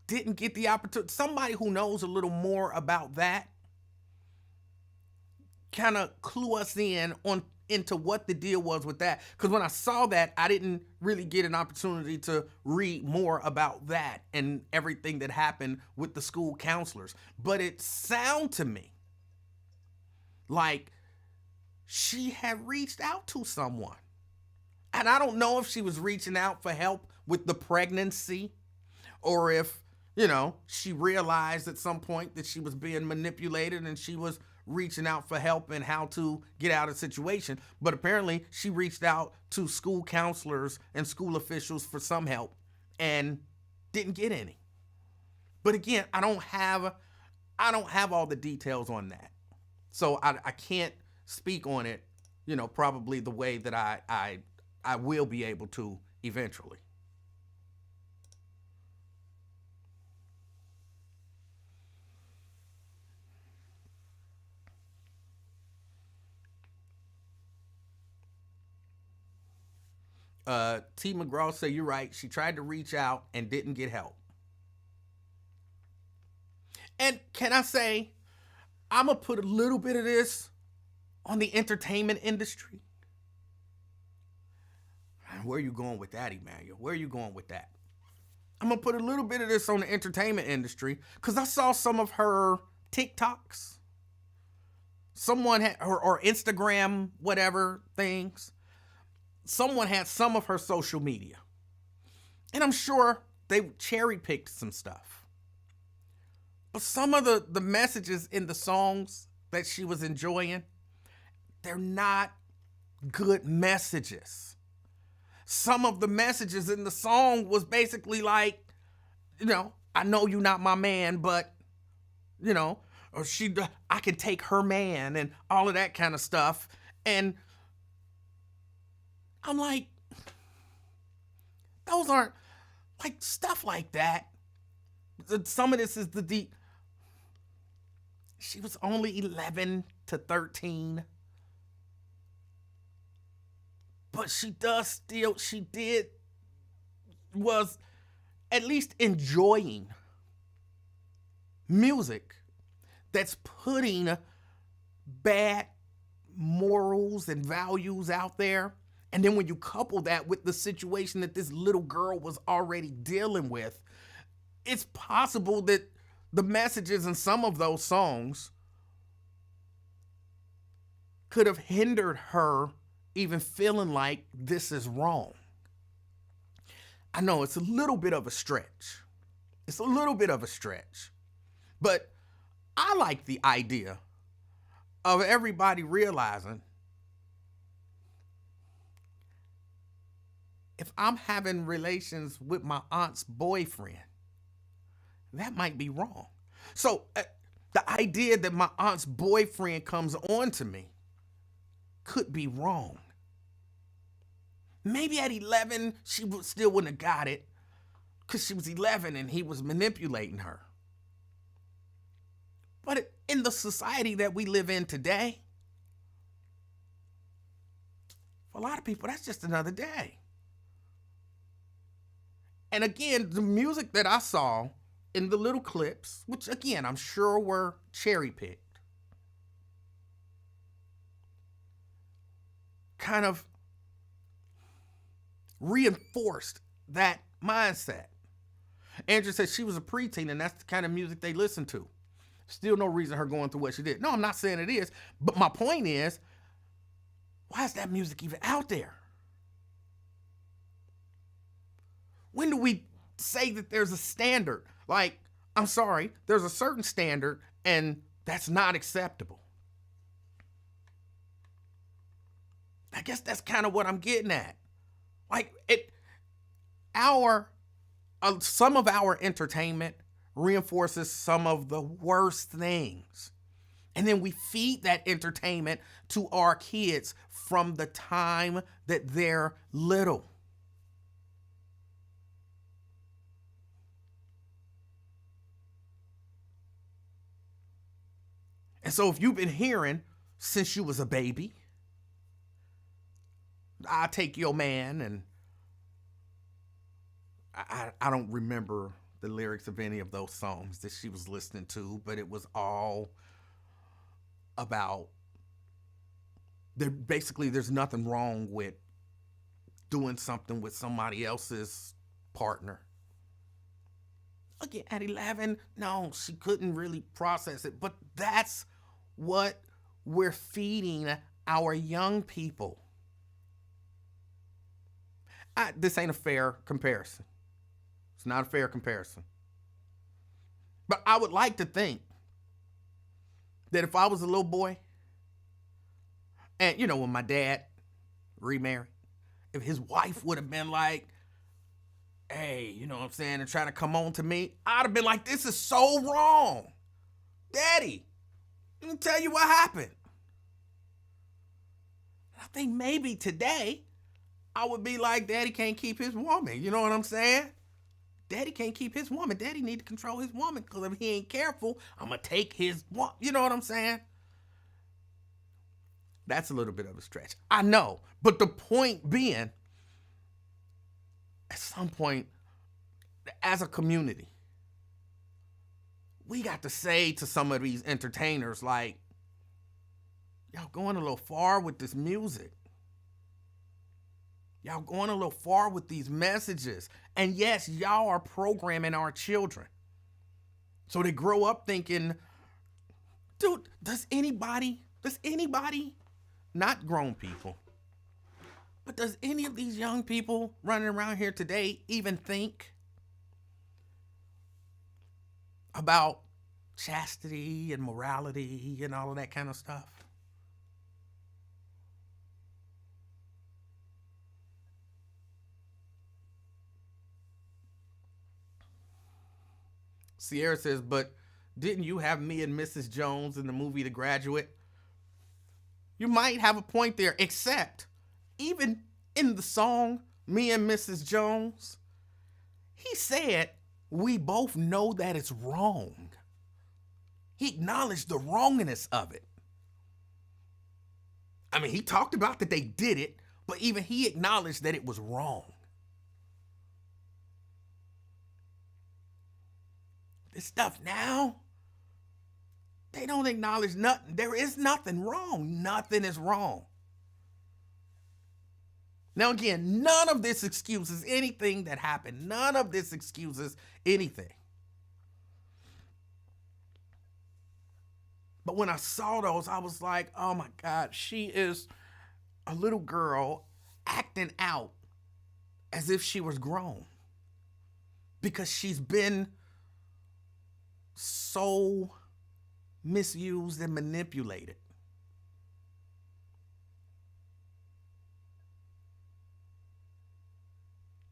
didn't get the opportunity. Somebody who knows a little more about that kind of clue us into what the deal was with that. Because when I saw that, I didn't really get an opportunity to read more about that and everything that happened with the school counselors. But it sounded to me like she had reached out to someone. And I don't know if she was reaching out for help with the pregnancy, or if, she realized at some point that she was being manipulated and she was reaching out for help and how to get out of the situation. But apparently she reached out to school counselors and school officials for some help and didn't get any. But again, I don't have all the details on that. So I can't speak on it, probably the way that I will be able to eventually. T. McGraw said, you're right. She tried to reach out and didn't get help. And can I say, I'm going to put a little bit of this on the entertainment industry. Where are you going with that, Emanuel? Where are you going with that? I'm going to put a little bit of this on the entertainment industry because I saw some of her TikToks. Someone had, or Instagram, whatever things. Someone had some of her social media. And I'm sure they cherry picked some stuff. But some of the messages in the songs that she was enjoying, they're not good messages. Some of the messages in the song was basically like, I know you're not my man, but, or I can take her man and all of that kind of stuff. And I'm like, those aren't, like, stuff like that. Some of this is the deep. She was only 11 to 13. But was at least enjoying music that's putting bad morals and values out there. And then when you couple that with the situation that this little girl was already dealing with, it's possible that the messages in some of those songs could have hindered her even feeling like this is wrong. I know it's a little bit of a stretch. It's a little bit of a stretch. But I like the idea of everybody realizing if I'm having relations with my aunt's boyfriend, that might be wrong. So the idea that my aunt's boyfriend comes on to me could be wrong. Maybe at 11, she still wouldn't have got it because she was 11 and he was manipulating her. But in the society that we live in today, for a lot of people, that's just another day. And again, the music that I saw in the little clips, which again, I'm sure were cherry-picked, kind of reinforced that mindset. Andrea said she was a preteen and that's the kind of music they listen to. Still no reason her going through what she did. No, I'm not saying it is, but my point is, why is that music even out there? When do we say that there's a standard? Like, I'm sorry, there's a certain standard and that's not acceptable. I guess that's kind of what I'm getting at. Like, some of our entertainment reinforces some of the worst things. And then we feed that entertainment to our kids from the time that they're little. And so if you've been hearing since you was a baby, I take your man, and I don't remember the lyrics of any of those songs that she was listening to, but it was all about there's nothing wrong with doing something with somebody else's partner. Again, at 11, no, she couldn't really process it, but that's what we're feeding our young people. This ain't a fair comparison. It's not a fair comparison. But I would like to think that if I was a little boy, and when my dad remarried, if his wife would have been like, hey, you know what I'm saying, and trying to come on to me, I'd have been like, this is so wrong. Daddy, let me tell you what happened. I think maybe today I would be like, Daddy can't keep his woman. You know what I'm saying? Daddy can't keep his woman. Daddy need to control his woman because if he ain't careful, I'm going to take his woman. You know what I'm saying? That's a little bit of a stretch. I know. But the point being, at some point, as a community, we got to say to some of these entertainers, like, Y'all going a little far with this music. Y'all going a little far with these messages. And yes, y'all are programming our children. So they grow up thinking, dude, does anybody, not grown people, but does any of these young people running around here today even think about chastity and morality and all of that kind of stuff? Sierra says, but didn't you have me and Mrs. Jones in the movie The Graduate? You might have a point there, except even in the song Me and Mrs. Jones, he said, we both know that it's wrong. He acknowledged the wrongness of it. I mean, he talked about that they did it, but even he acknowledged that it was wrong. This stuff now, they don't acknowledge nothing. There is nothing wrong. Nothing is wrong. Now, again, none of this excuses anything that happened. None of this excuses anything. But when I saw those, I was like, oh my God, she is a little girl acting out as if she was grown. Because she's been so misused and manipulated.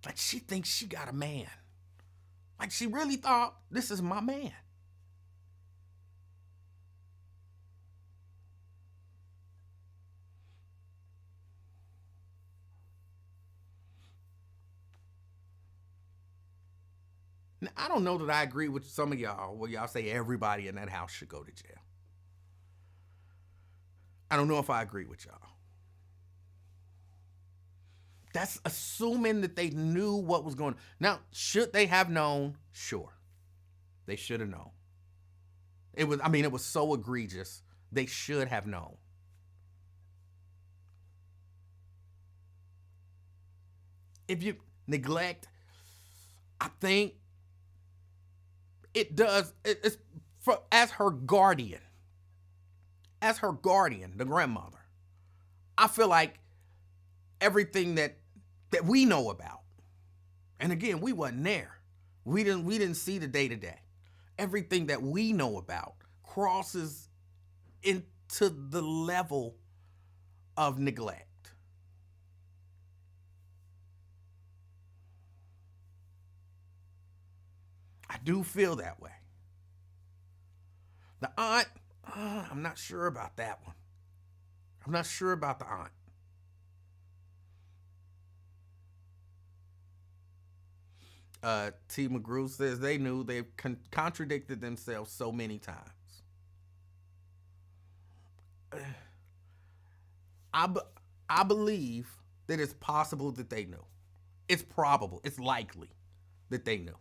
Like she thinks she got a man. Like she really thought, this is my man. Now, I don't know that I agree with some of y'all where y'all say everybody in that house should go to jail. I don't know if I agree with y'all. That's assuming that they knew what was going on. Now, should they have known? Sure. They should have known. It was so egregious. They should have known. If you neglect, I think it does. It's as her guardian, the grandmother. I feel like everything that we know about, and again, we wasn't there. We didn't see the day to day. Everything that we know about crosses into the level of neglect. I do feel that way. The aunt, I'm not sure about that one. I'm not sure about the aunt. T. McGrew says they knew. They've contradicted themselves so many times. I believe that it's possible that they knew. It's probable. It's likely that they knew.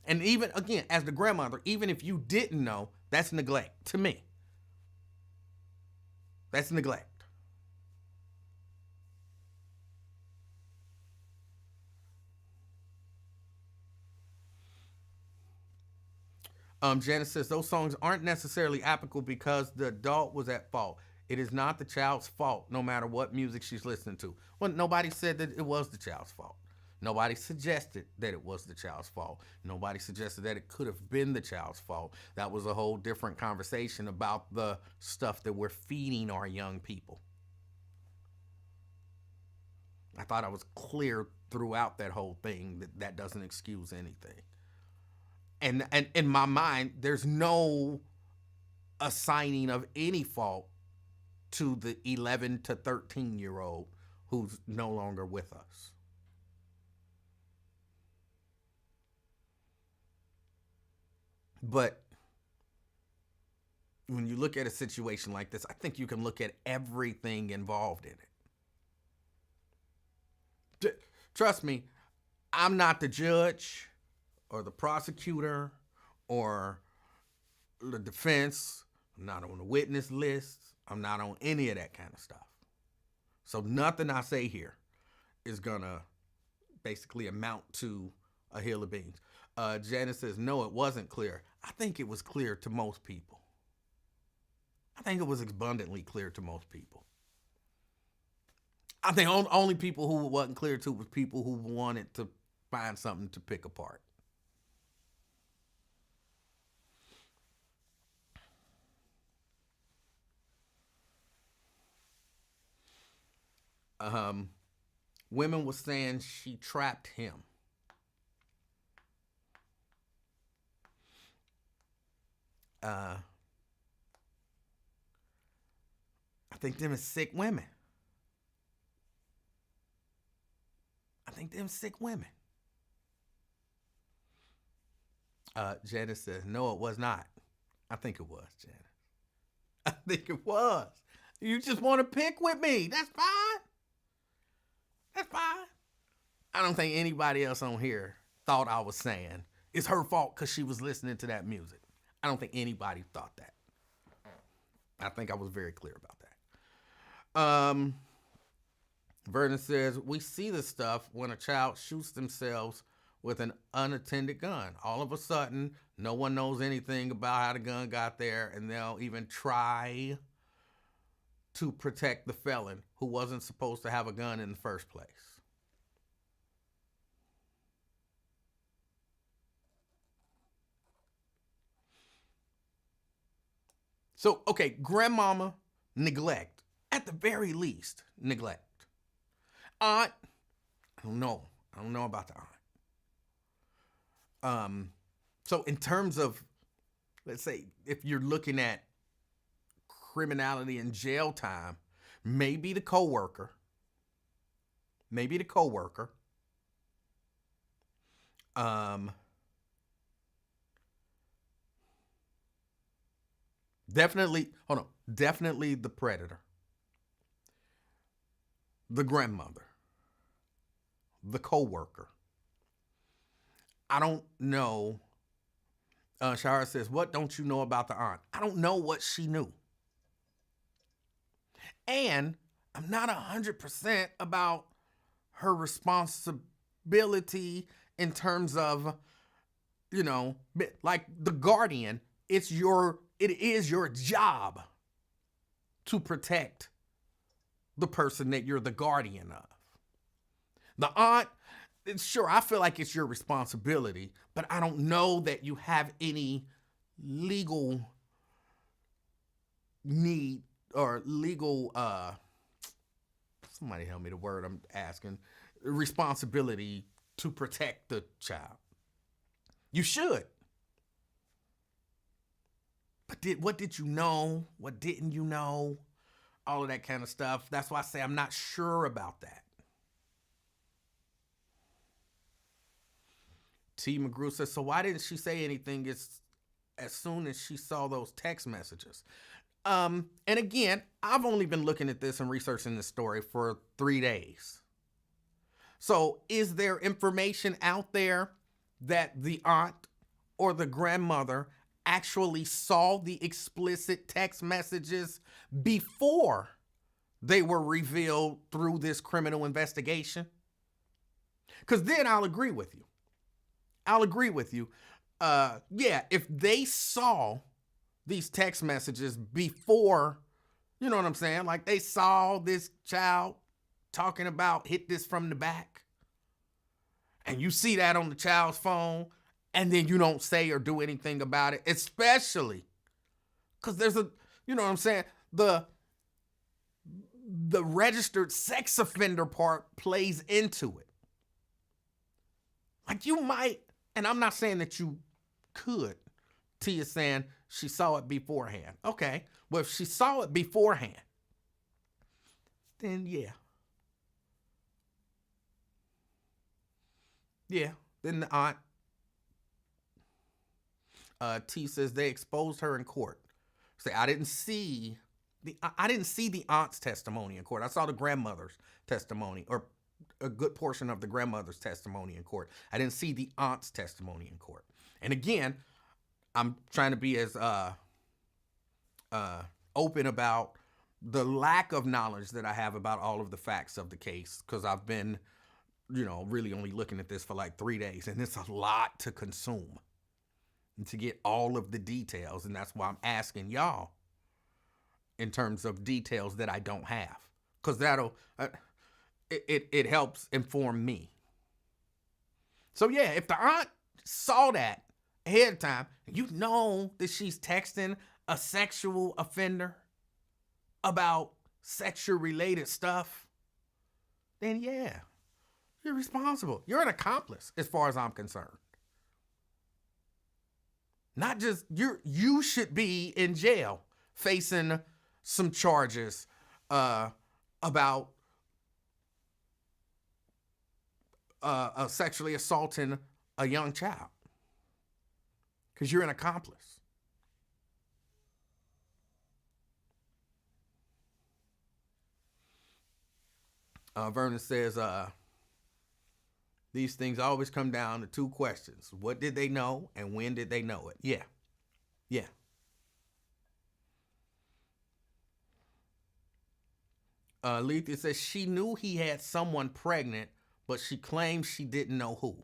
And even, again, as the grandmother, even if you didn't know, that's neglect to me. That's neglect. Janice says those songs aren't necessarily applicable because the adult was at fault. It is not the child's fault, no matter what music she's listening to. Well, nobody said that it was the child's fault. Nobody suggested that it was the child's fault. Nobody suggested that it could have been the child's fault. That was a whole different conversation about the stuff that we're feeding our young people. I thought I was clear throughout that whole thing that that doesn't excuse anything. And in my mind, there's no assigning of any fault to the 11 to 13-year-old who's no longer with us. But when you look at a situation like this, I think you can look at everything involved in it. Trust me, I'm not the judge or the prosecutor or the defense. I'm not on the witness list. I'm not on any of that kind of stuff. So nothing I say here is gonna basically amount to a hill of beans. Janice says, no, it wasn't clear. I think it was clear to most people. I think it was abundantly clear to most people. I think only people who it wasn't clear to was people who wanted to find something to pick apart. Women was saying she trapped him. I think them is sick women. I think them sick women. Janice says, no, it was not. I think it was, Janice. I think it was. You just want to pick with me. That's fine. That's fine. I don't think anybody else on here thought I was saying it's her fault because she was listening to that music. I don't think anybody thought that. I think I was very clear about that. Vernon says, we see this stuff when a child shoots themselves with an unattended gun. All of a sudden, no one knows anything about how the gun got there, and they'll even try to protect the felon who wasn't supposed to have a gun in the first place. So, okay, grandmama, neglect. At the very least, neglect. Aunt, I don't know. I don't know about the aunt. So in terms of, let's say, if you're looking at criminality and jail time, maybe the coworker. Definitely the predator, the grandmother, the coworker. I don't know. Shara says, what don't you know about the aunt? I don't know what she knew. And I'm not 100% about her responsibility in terms of, like the guardian. It is your job to protect the person that you're the guardian of. The aunt, sure, I feel like it's your responsibility, but I don't know that you have any legal need or legal, somebody help me the word I'm asking, responsibility to protect the child. You should. But what did you know? What didn't you know? All of that kind of stuff. That's why I say I'm not sure about that. T. McGrew says, so why didn't she say anything as soon as she saw those text messages? And again, I've only been looking at this and researching this story for 3 days. So is there information out there that the aunt or the grandmother actually saw the explicit text messages before they were revealed through this criminal investigation? Because then I'll agree with you. Yeah, if they saw these text messages before, you know what I'm saying? Like they saw this child talking about hit this from the back, and you see that on the child's phone, and then you don't say or do anything about it, especially because there's a, you know what I'm saying? The registered sex offender part plays into it. Like you might, and I'm not saying that you could. T is saying she saw it beforehand. Okay, well, if she saw it beforehand, then yeah. Yeah, then the aunt. T says they exposed her in court. Say, I didn't see the aunt's testimony in court. I saw the grandmother's testimony, or a good portion of the grandmother's testimony in court. I didn't see the aunt's testimony in court. And again, I'm trying to be as open about the lack of knowledge that I have about all of the facts of the case, because I've been, really only looking at this for like 3 days, and it's a lot to consume and to get all of the details. And that's why I'm asking y'all in terms of details that I don't have, because it helps inform me. So yeah, if the aunt saw that ahead of time, you know that she's texting a sexual offender about sexual related stuff, then yeah, you're responsible. You're an accomplice as far as I'm concerned. Not just you should be in jail facing some charges about sexually assaulting a young child, because you're an accomplice. Vernon says, these things always come down to 2 questions. What did they know, and when did they know it? Yeah. Lethea says she knew he had someone pregnant, but she claims she didn't know who.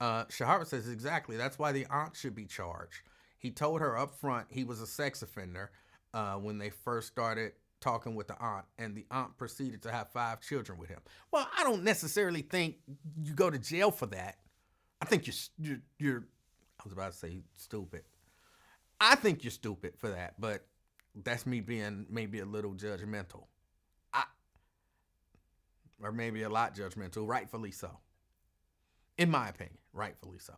Shahara says exactly. That's why the aunt should be charged. He told her up front he was a sex offender when they first started talking with the aunt, and the aunt proceeded to have 5 children with him. Well, I don't necessarily think you go to jail for that. I think you're I was about to say stupid. I think you're stupid for that, but that's me being maybe a little judgmental. Or maybe a lot judgmental, rightfully so. In my opinion, rightfully so.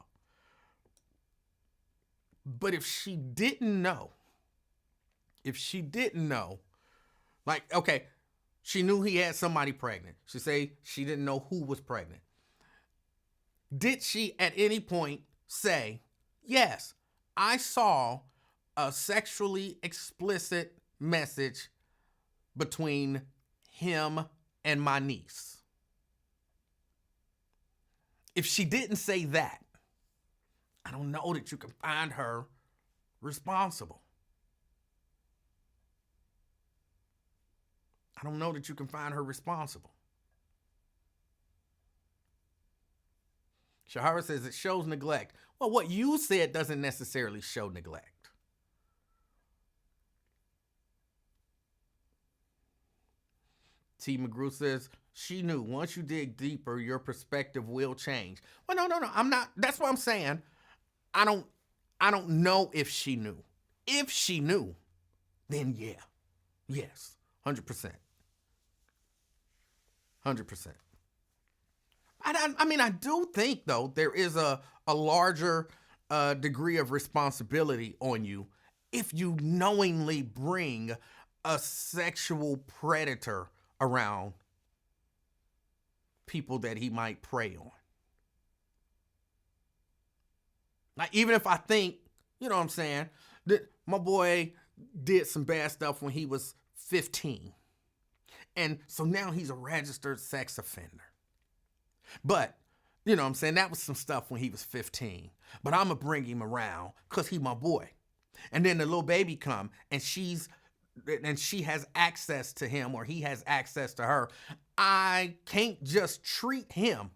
But if she didn't know, like, okay, she knew he had somebody pregnant. She say she didn't know who was pregnant. Did she at any point say, yes, I saw a sexually explicit message between him and my niece? If she didn't say that, I don't know that you can find her responsible. Shahara says it shows neglect. Well, what you said doesn't necessarily show neglect. T. McGrew says, she knew once you dig deeper, your perspective will change. Well, no. I'm not. That's what I'm saying. I don't know if she knew. If she knew, then yeah. Yes. 100%. 100%. I do think, though, there is a larger degree of responsibility on you if you knowingly bring a sexual predator around people that he might prey on. Like, even if I think, you know what I'm saying, that my boy did some bad stuff when he was 15. And so now he's a registered sex offender. But, you know what I'm saying, that was some stuff when he was 15. But I'm going to bring him around because he's my boy. And then the little baby come and she has access to him, or he has access to her. I can't just treat him,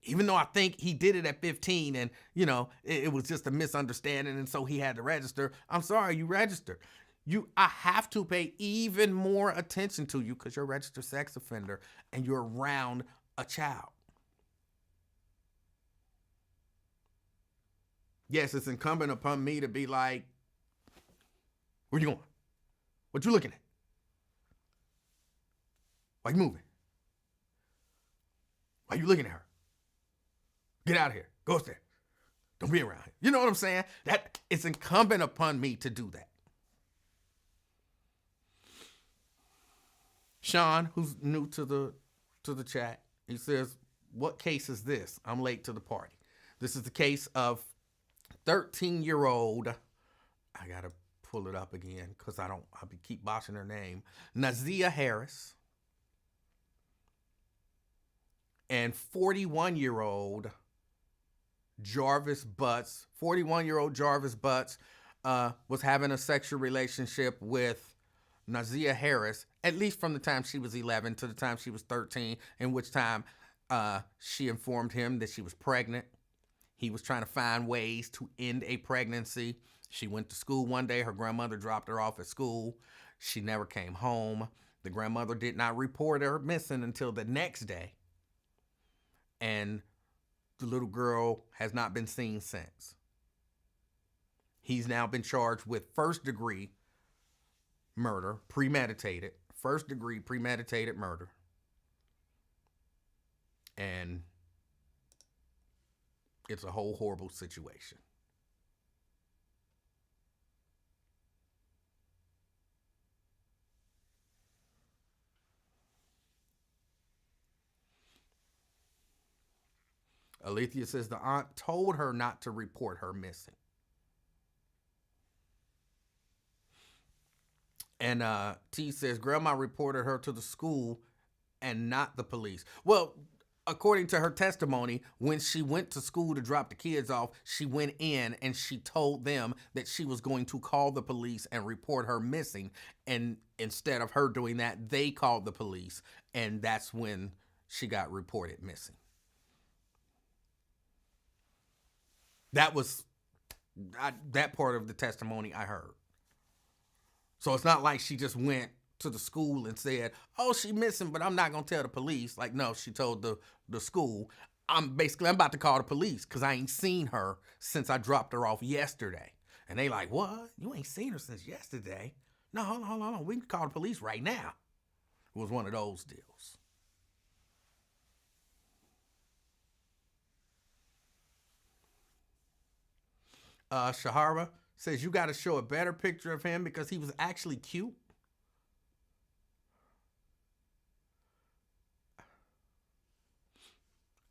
even though I think he did it at 15 and, it was just a misunderstanding and so he had to register. I'm sorry, you registered. I have to pay even more attention to you because you're a registered sex offender and you're around a child. Yes, it's incumbent upon me to be like, where you going? What you looking at? Why you moving? Why you looking at her? Get out of here. Go upstairs. Don't be around here. You know what I'm saying? That it's incumbent upon me to do that. Sean, who's new to the chat, he says, what case is this? I'm late to the party. This is the case of 13-year-old. I got to pull it up again because I keep botching her name. Nazia Harris and 41-year-old Jarvis Butts. 41-year-old Jarvis Butts was having a sexual relationship with Nazia Harris, at least from the time she was 11 to the time she was 13, in which time she informed him that she was pregnant. He was trying to find ways to end a pregnancy. She went to school one day. Her grandmother dropped her off at school. She never came home. The grandmother did not report her missing until the next day. And the little girl has not been seen since. He's now been charged with first-degree murder, premeditated, first-degree premeditated murder. And it's a whole horrible situation. Alethea says the aunt told her not to report her missing. And T says grandma reported her to the school and not the police. Well, according to her testimony, when she went to school to drop the kids off, she went in and she told them that she was going to call the police and report her missing. And instead of her doing that, they called the police. And that's when she got reported missing. That was that part of the testimony I heard. So it's not like she just went to the school and said, oh, she missing, but I'm not going to tell the police. Like, no, she told the school, I'm about to call the police because I ain't seen her since I dropped her off yesterday. And they like, what? You ain't seen her since yesterday? No, hold on. We can call the police right now. It was one of those deals. Shahara says you got to show a better picture of him because he was actually cute.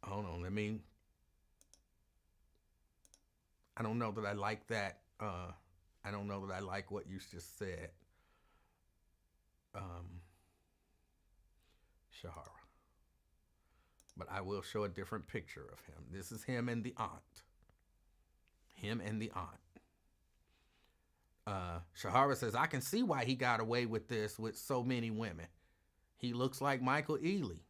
Hold on, I don't know that I like that. I don't know that I like what you just said. Shahara. But I will show a different picture of him. This is him and the aunt. Shahara says, I can see why he got away with this with so many women. He looks like Michael Ealy.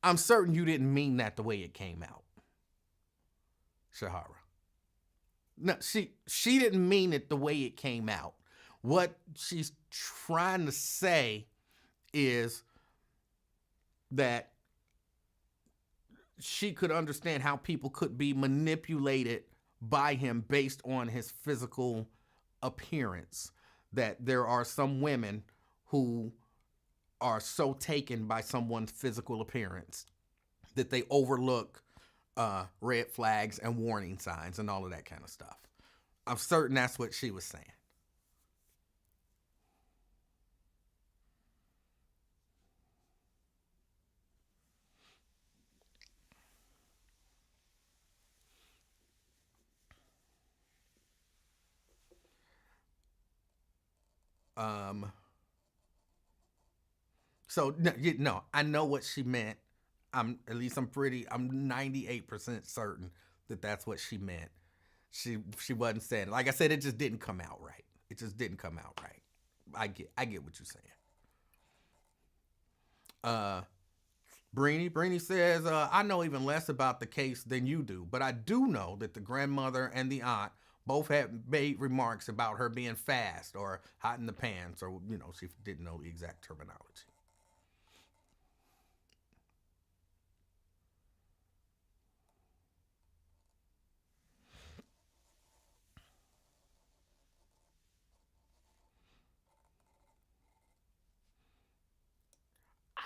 I'm certain you didn't mean that the way it came out, Shahara. No, she didn't mean it the way it came out. What she's trying to say is that she could understand how people could be manipulated by him based on his physical appearance. That there are some women who are so taken by someone's physical appearance that they overlook red flags and warning signs and all of that kind of stuff. I'm certain that's what she was saying. So no, I know what she meant. I'm 98% certain that that's what she meant. She wasn't saying it. Like I said, it just didn't come out right. It just didn't come out right. I get what you're saying. Brini says, I know even less about the case than you do, but I do know that the grandmother and the aunt both had made remarks about her being fast or hot in the pants, or, she didn't know the exact terminology.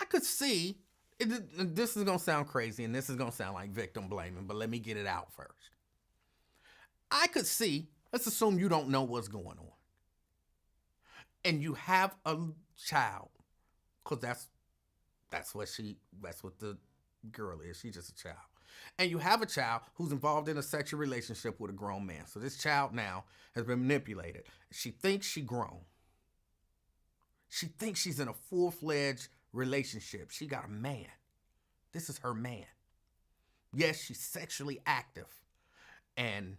I could see, this is going to sound crazy and this is going to sound like victim blaming, but let me get it out first. I could see, let's assume you don't know what's going on. And you have a child, because that's what the girl is. She's just a child. And you have a child who's involved in a sexual relationship with a grown man. So this child now has been manipulated. She thinks she's grown. She thinks she's in a full-fledged relationship. She got a man. This is her man. Yes, she's sexually active and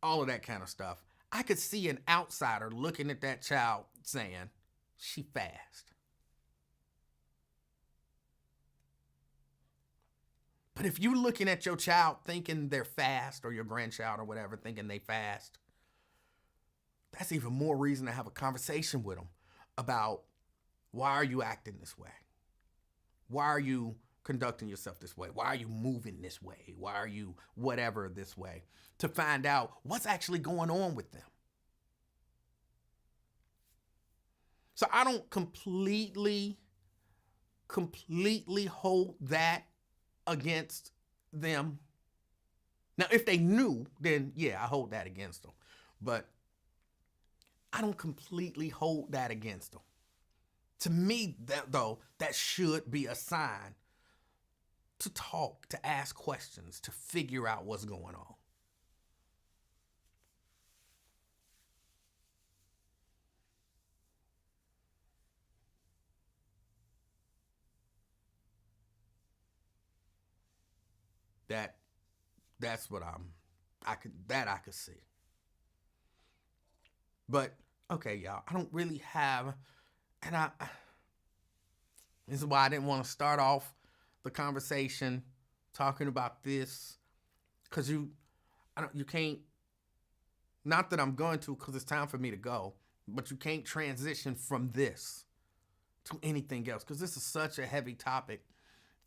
all of that kind of stuff. I could see an outsider looking at that child saying, she fast. But if you're looking at your child thinking they're fast, or your grandchild or whatever, thinking they fast, that's even more reason to have a conversation with them about, why are you acting this way? Why are you conducting yourself this way? Why are you moving this way? Why are you whatever this way? To find out what's actually going on with them. So I don't completely hold that against them. Now, if they knew, then yeah, I hold that against them. But I don't completely hold that against them. To me, that should be a sign to talk, to ask questions, to figure out what's going on. That's what I could see. But okay, y'all, I don't really have, and this is why I didn't want to start off the conversation talking about this, because you can't, not that I'm going to, because it's time for me to go, but you can't transition from this to anything else, because this is such a heavy topic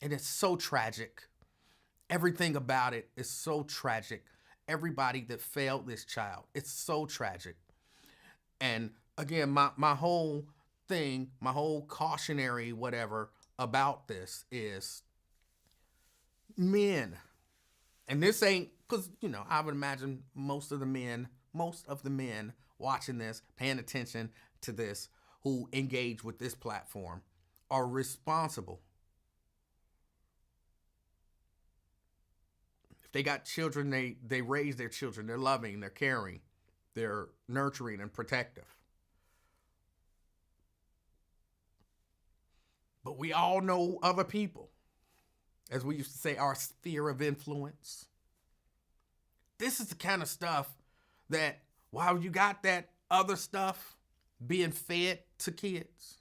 and it's so tragic. Everything about it is so tragic. Everybody that failed this child, it's so tragic. And again, my whole thing, my whole cautionary whatever about this is men. And this ain't, because, I would imagine most of the men watching this, paying attention to this, who engage with this platform, are responsible. If they got children, they raise their children. They're loving, they're caring, they're nurturing and protective. But we all know other people, as we used to say, our sphere of influence. This is the kind of stuff that, while you got that other stuff being fed to kids,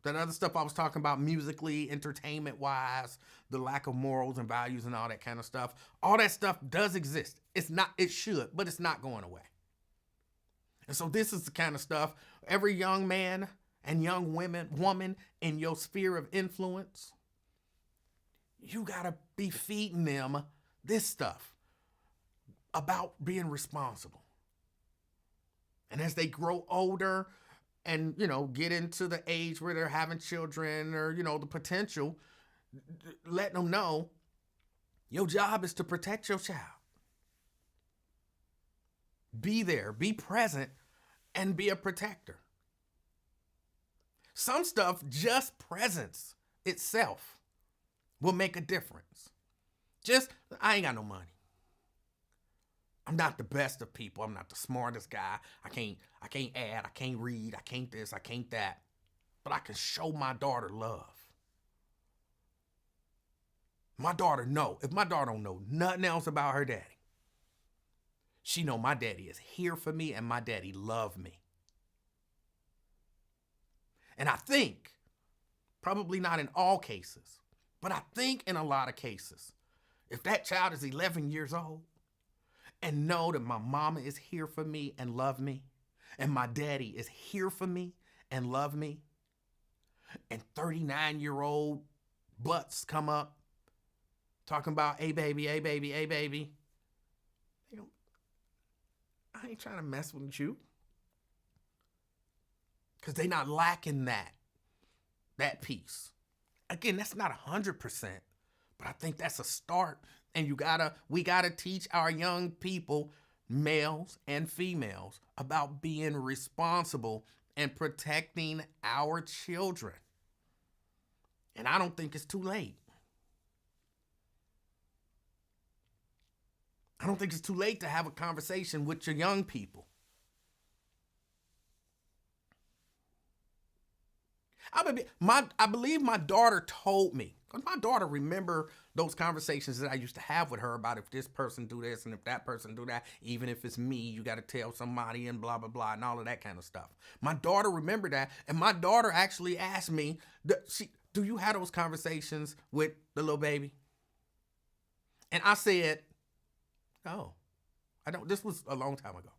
that other stuff I was talking about musically, entertainment-wise, the lack of morals and values and all that kind of stuff, all that stuff does exist. It should, but it's not going away. And so this is the kind of stuff every young man and young woman in your sphere of influence, you gotta be feeding them this stuff about being responsible. And as they grow older and, get into the age where they're having children, or, the potential, letting them know your job is to protect your child. Be there, be present, and be a protector. Some stuff, just presence itself will make a difference. I ain't got no money. I'm not the best of people. I'm not the smartest guy. I can't add, I can't read, I can't this, I can't that. But I can show my daughter love. My daughter know. If my daughter don't know nothing else about her daddy, she know my daddy is here for me and my daddy love me. And I think, probably not in all cases, but I think in a lot of cases, if that child is 11 years old and know that my mama is here for me and love me, and my daddy is here for me and love me, and 39-year-old butts come up talking about, hey baby, hey baby, hey baby, I ain't trying to mess with you. Because they not lacking that piece. Again, that's not 100%, but I think that's a start. And we gotta teach our young people, males and females, about being responsible and protecting our children. And I don't think it's too late. don't think it's too late to have a conversation with your young people. I believe my daughter told me, because my daughter remember those conversations that I used to have with her about if this person do this and if that person do that, even if it's me, you got to tell somebody and blah, blah, blah, and all of that kind of stuff. My daughter remembered that, and my daughter actually asked me, do you have those conversations with the little baby? And I said, no, I don't. This was a long time ago.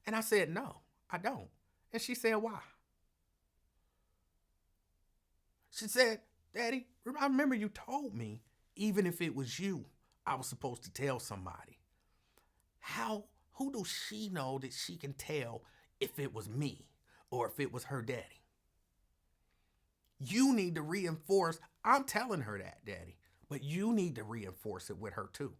And I said, no, I don't. And she said, why? She said, Daddy, I remember you told me, even if it was you, I was supposed to tell somebody. Who does she know that she can tell if it was me or if it was her daddy? You need to reinforce, I'm telling her that, Daddy, but you need to reinforce it with her too.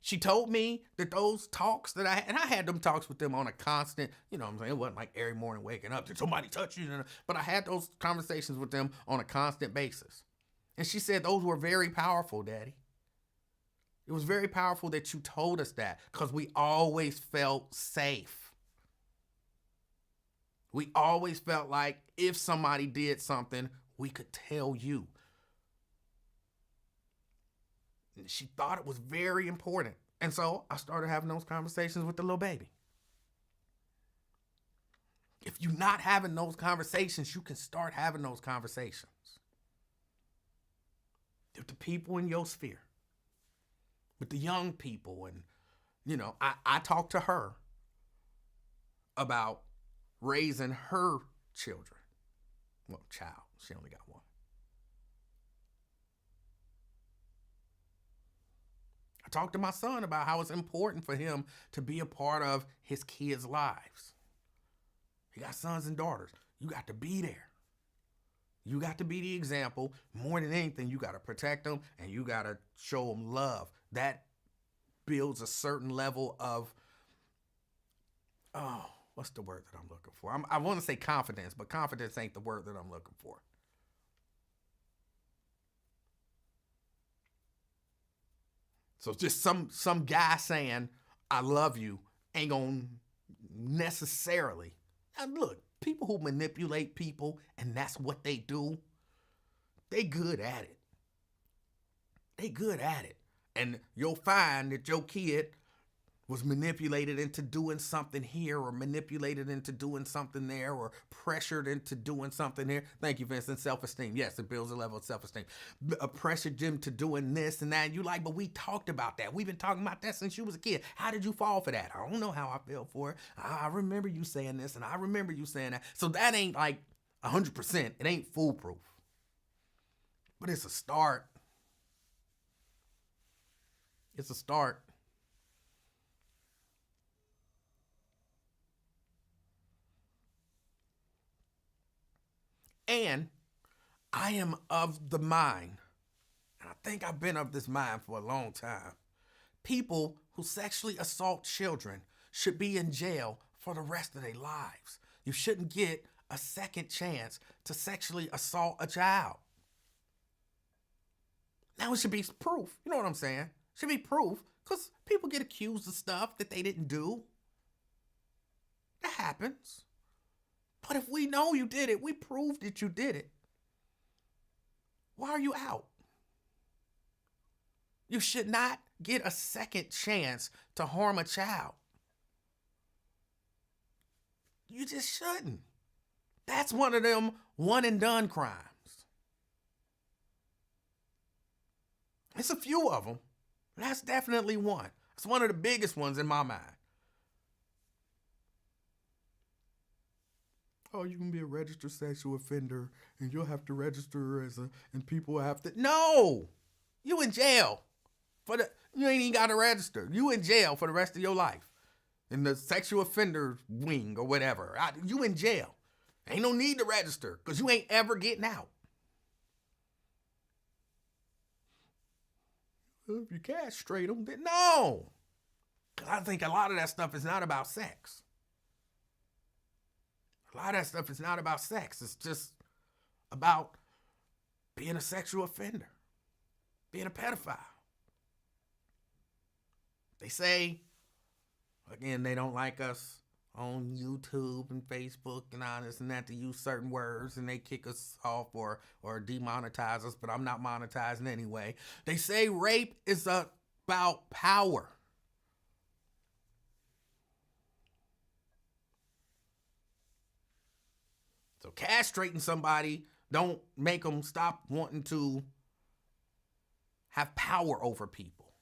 She told me that those talks that I had them talks with them on a constant, you know what I'm saying? It wasn't like every morning waking up, did somebody touch you? But I had those conversations with them on a constant basis. And she said those were very powerful, Daddy. It was very powerful that you told us that because we always felt safe. We always felt like if somebody did something, we could tell you. She thought it was very important. And so I started having those conversations with the little baby. If you're not having those conversations, you can start having those conversations with the people in your sphere, with the young people. And, you know, I talked to her about raising her children. Well, child, she only got one. I talked to my son about how it's important for him to be a part of his kids' lives. He got sons and daughters. You got to be there. You got to be the example. More than anything, you got to protect them and you got to show them love. That builds a certain level of, what's the word that I'm looking for? I want to say confidence, but confidence ain't the word that I'm looking for. So just some guy saying, I love you, ain't gonna necessarily. And look, people who manipulate people and that's what they do, they good at it. They good at it. And you'll find that your kid was manipulated into doing something here or manipulated into doing something there or pressured into doing something here. Thank you, Vincent. Self-esteem. Yes, it builds a level of self-esteem. Pressured them to doing this and that. And you like, but we talked about that. We've been talking about that since you was a kid. How did you fall for that? I don't know how I fell for it. I remember you saying this and I remember you saying that. So that ain't like 100%. It ain't foolproof. But it's a start. It's a start. And I am of the mind, and I think I've been of this mind for a long time, people who sexually assault children should be in jail for the rest of their lives. You shouldn't get a second chance to sexually assault a child. Now it should be proof. You know what I'm saying? It should be proof because people get accused of stuff that they didn't do. That happens. But if we know you did it, we proved that you did it. Why are you out? You should not get a second chance to harm a child. You just shouldn't. That's one of them one and done crimes. It's a few of them. That's definitely one. It's one of the biggest ones in my mind. Oh, you can be a registered sexual offender and you'll have to register and people have to. No! You in jail. You ain't even got to register. You in jail for the rest of your life. In the sexual offender wing or whatever. You in jail. Ain't no need to register because you ain't ever getting out. If you castrate them, then no. Because I think a lot of that stuff is not about sex. A lot of that stuff is not about sex. It's just about being a sexual offender, being a pedophile. They say, again, they don't like us on YouTube and Facebook and all this and that to use certain words, and they kick us off or demonetize us, but I'm not monetizing anyway. They say rape is about power. So castrating somebody don't make them stop wanting to have power over people.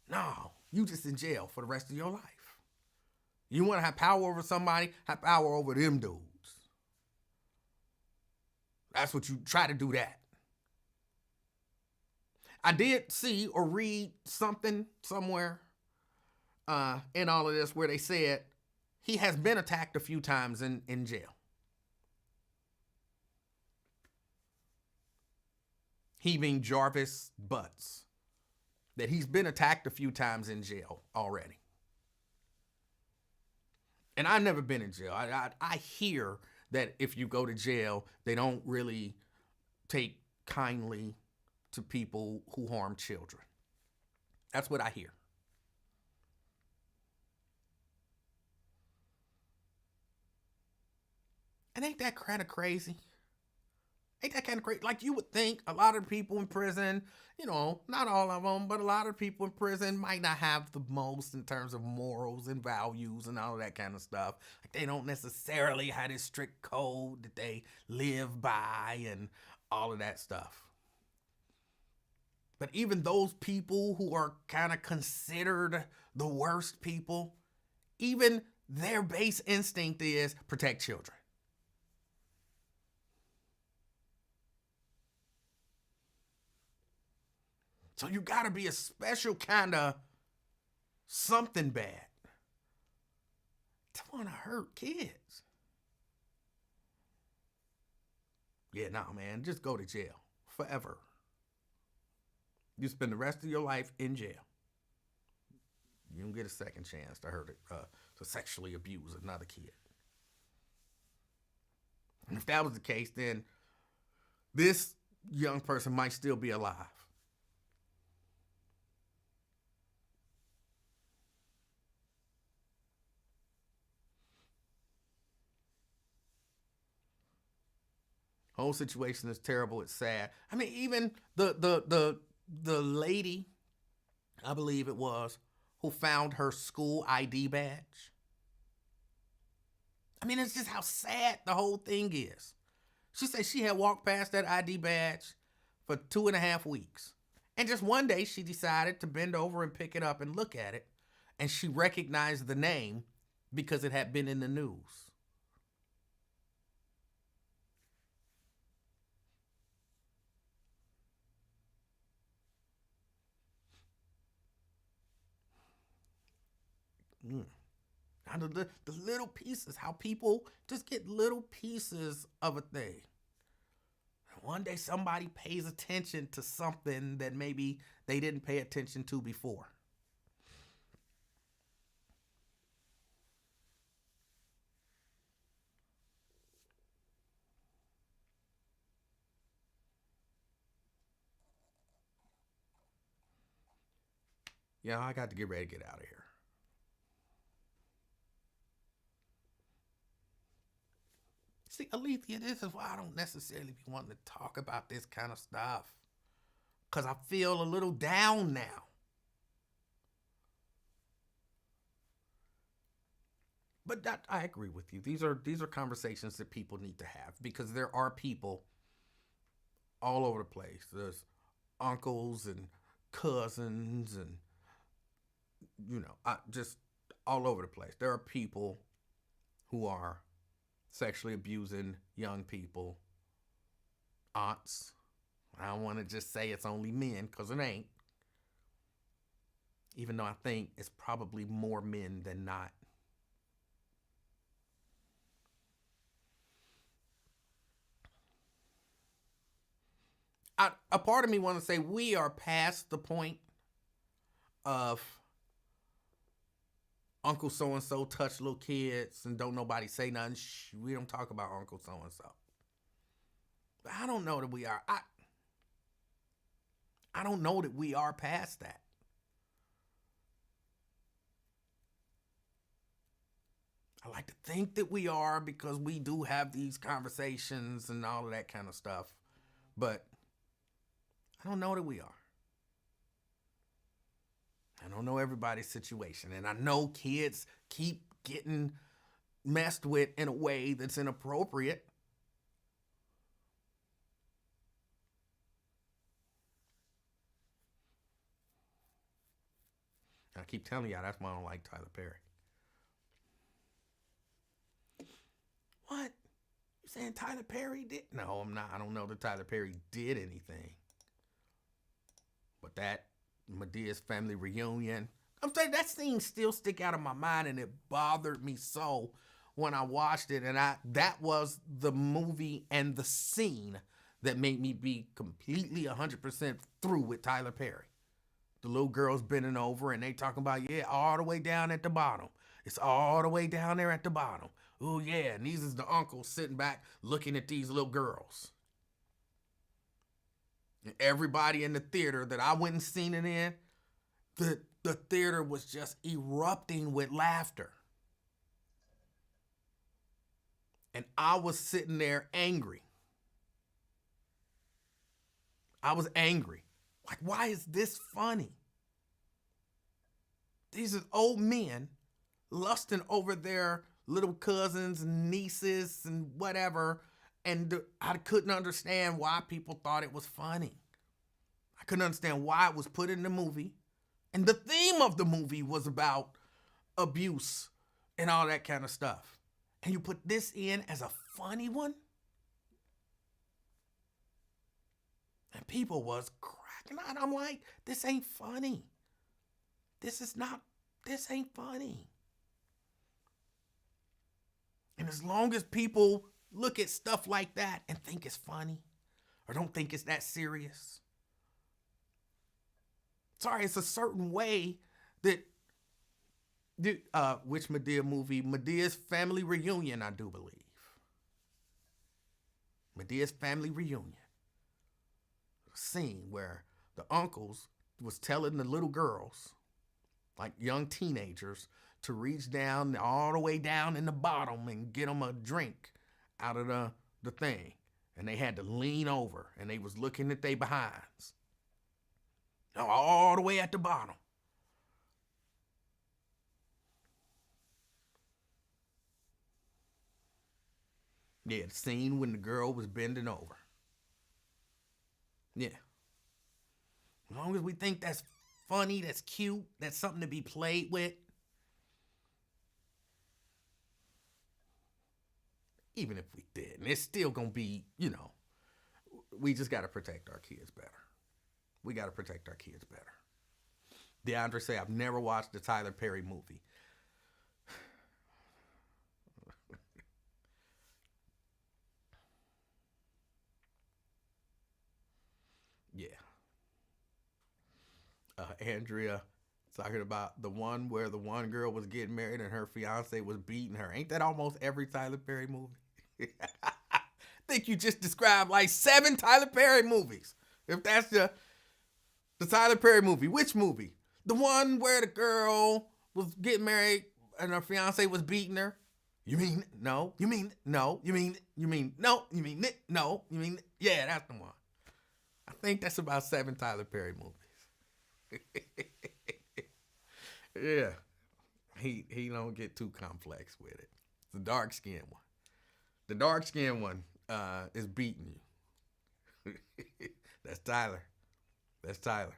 No, you just in jail for the rest of your life. You want to have power over somebody, have power over them dudes. That's what you try to do that. I did see or read something somewhere in all of this where they said he has been attacked a few times in jail. He being Jarvis Butts. That he's been attacked a few times in jail already. And I've never been in jail. I hear that if you go to jail, they don't really take kindly to people who harm children. That's what I hear. And ain't that kind of crazy? Ain't that kind of crazy? Like, you would think a lot of people in prison, you know, not all of them, but a lot of people in prison might not have the most in terms of morals and values and all of that kind of stuff. Like, they don't necessarily have this strict code that they live by and all of that stuff. But even those people who are kind of considered the worst people, even their base instinct is protect children. So you gotta be a special kind of something bad to want to hurt kids. Yeah, nah, man, just go to jail forever. You spend the rest of your life in jail. You don't get a second chance to hurt it, to sexually abuse another kid. And if that was the case, then this young person might still be alive. Whole situation is terrible. It's sad. I mean, even the lady, I believe it was, who found her school ID badge. I mean, it's just how sad the whole thing is. She said she had walked past that ID badge for 2.5 weeks. And just one day she decided to bend over and pick it up and look at it. And she recognized the name because it had been in the news. Now the little pieces, how people just get little pieces of a thing. And one day somebody pays attention to something that maybe they didn't pay attention to before. Yeah, I got to get ready to get out of here. See, Alethea, this is why I don't necessarily be wanting to talk about this kind of stuff. Because I feel a little down now. But that, I agree with you. These are conversations that people need to have because there are people all over the place. There's uncles and cousins and, you know, just all over the place. There are people who are sexually abusing young people, aunts. I don't want to just say it's only men because it ain't. Even though I think it's probably more men than not. A part of me want to say we are past the point of Uncle so-and-so touch little kids and don't nobody say nothing. Shh, we don't talk about Uncle so-and-so. But I don't know that we are. I don't know that we are past that. I like to think that we are because we do have these conversations and all of that kind of stuff. But I don't know that we are. I don't know everybody's situation. And I know kids keep getting messed with in a way that's inappropriate. I keep telling y'all that's why I don't like Tyler Perry. What? You saying Tyler Perry did? No, I'm not. I don't know that Tyler Perry did anything. But that Medea's family reunion, I'm saying that scene still stick out of my mind, and it bothered me so when I watched it. And that was the movie and the scene that made me be completely 100% through with Tyler Perry. The little girl's bending over and they talking about, yeah, all the way down at the bottom. It's all the way down there at the bottom. Oh, yeah. And these is the uncles sitting back looking at these little girls. And everybody in the theater that I went and seen it in, the theater was just erupting with laughter. And I was sitting there angry. I was angry. Like, why is this funny? These are old men lusting over their little cousins and nieces and whatever. And I couldn't understand why people thought it was funny. I couldn't understand why it was put in the movie. And the theme of the movie was about abuse and all that kind of stuff. And you put this in as a funny one? And people was cracking out. I'm like, this ain't funny. This ain't funny. And as long as people look at stuff like that and think it's funny or don't think it's that serious, sorry, it's a certain way that, which Madea movie? Medea's Family Reunion, I do believe. Medea's Family Reunion. A scene where the uncles was telling the little girls, like young teenagers, to reach down all the way down in the bottom and get them a drink out of the thing. And they had to lean over and they was looking at their behinds. All the way at the bottom. Yeah, the scene when the girl was bending over. Yeah. As long as we think that's funny, that's cute, that's something to be played with. Even if we didn't, it's still going to be, we just got to protect our kids better. We got to protect our kids better. DeAndre say, I've never watched the Tyler Perry movie. Yeah. Andrea talking about the one where the one girl was getting married and her fiance was beating her. Ain't that almost every Tyler Perry movie? I think you just described like 7 Tyler Perry movies. If that's the Tyler Perry movie, which movie? The one where the girl was getting married and her fiance was beating her? You mean no? You mean no? You mean no? You mean no? You mean yeah? That's the one. I think that's about 7 Tyler Perry movies. Yeah, he don't get too complex with it. It's the dark skinned one. The dark skinned one is beating you. That's Tyler. That's Tyler.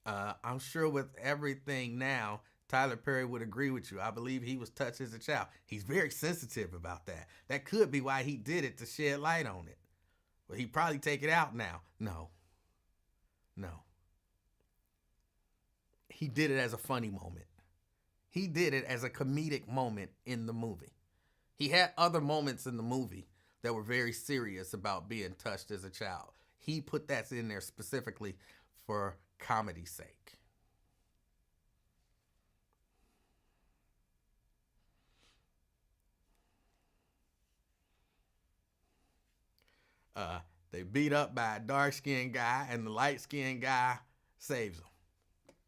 I'm sure with everything now, Tyler Perry would agree with you. I believe he was touched as a child. He's very sensitive about that. That could be why he did it, to shed light on it. But he'd probably take it out now. No. He did it as a funny moment. He did it as a comedic moment in the movie. He had other moments in the movie that were very serious about being touched as a child. He put that in there specifically for comedy's sake. They beat up by a dark-skinned guy and the light-skinned guy saves them.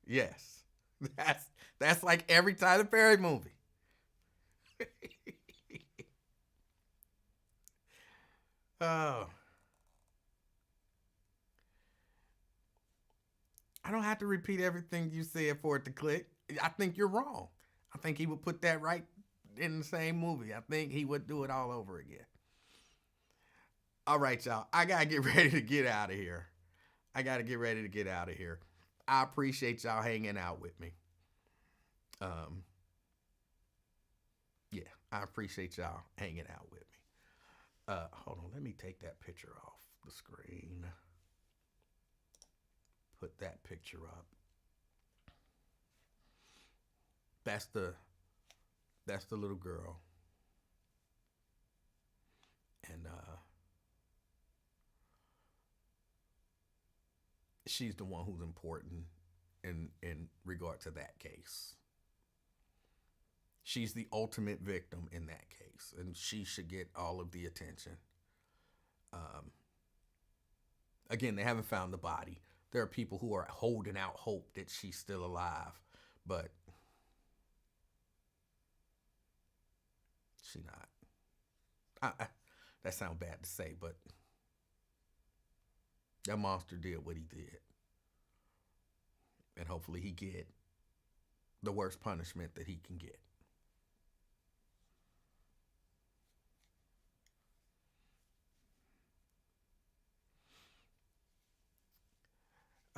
Yes. That's like every Tyler Perry movie. Oh. I don't have to repeat everything you said for it to click. I think you're wrong. I think he would put that right in the same movie. I think he would do it all over again. All right, y'all. I got to get ready to get out of here. I appreciate y'all hanging out with me. Yeah, I appreciate y'all hanging out with me. Hold on. Let me take that picture off the screen. Put that picture up. That's the little girl. And she's the one who's important in regard to that case. She's the ultimate victim in that case, and she should get all of the attention. Again, they haven't found the body. There are people who are holding out hope that she's still alive, but she's not. That sounds bad to say, but that monster did what he did. And hopefully he get the worst punishment that he can get.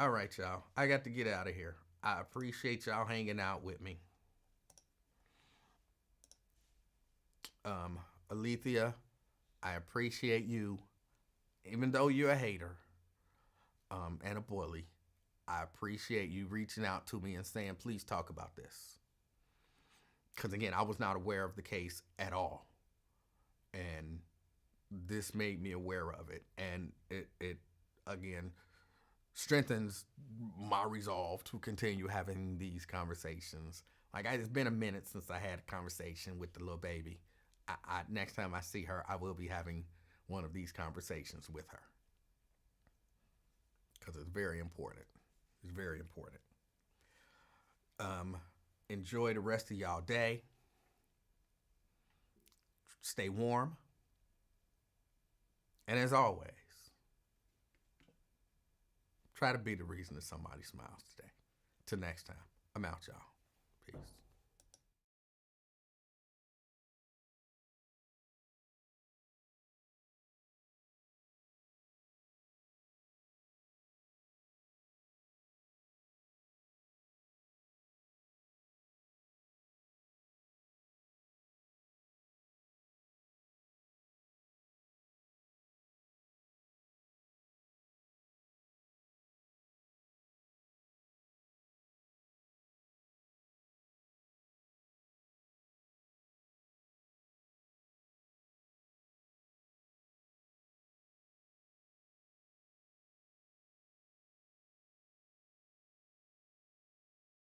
All right, y'all. I got to get out of here. I appreciate y'all hanging out with me. Alethea, I appreciate you. Even though you're a hater and a bully, I appreciate you reaching out to me and saying, please talk about this. Because, again, I was not aware of the case at all. And this made me aware of it. And it again, strengthens my resolve to continue having these conversations. Like, it's been a minute since I had a conversation with the little baby. Next time I see her, I will be having one of these conversations with her. Because it's very important. It's very important. Enjoy the rest of y'all day. Stay warm. And as always, try to be the reason that somebody smiles today. Till next time, I'm out, y'all. Peace.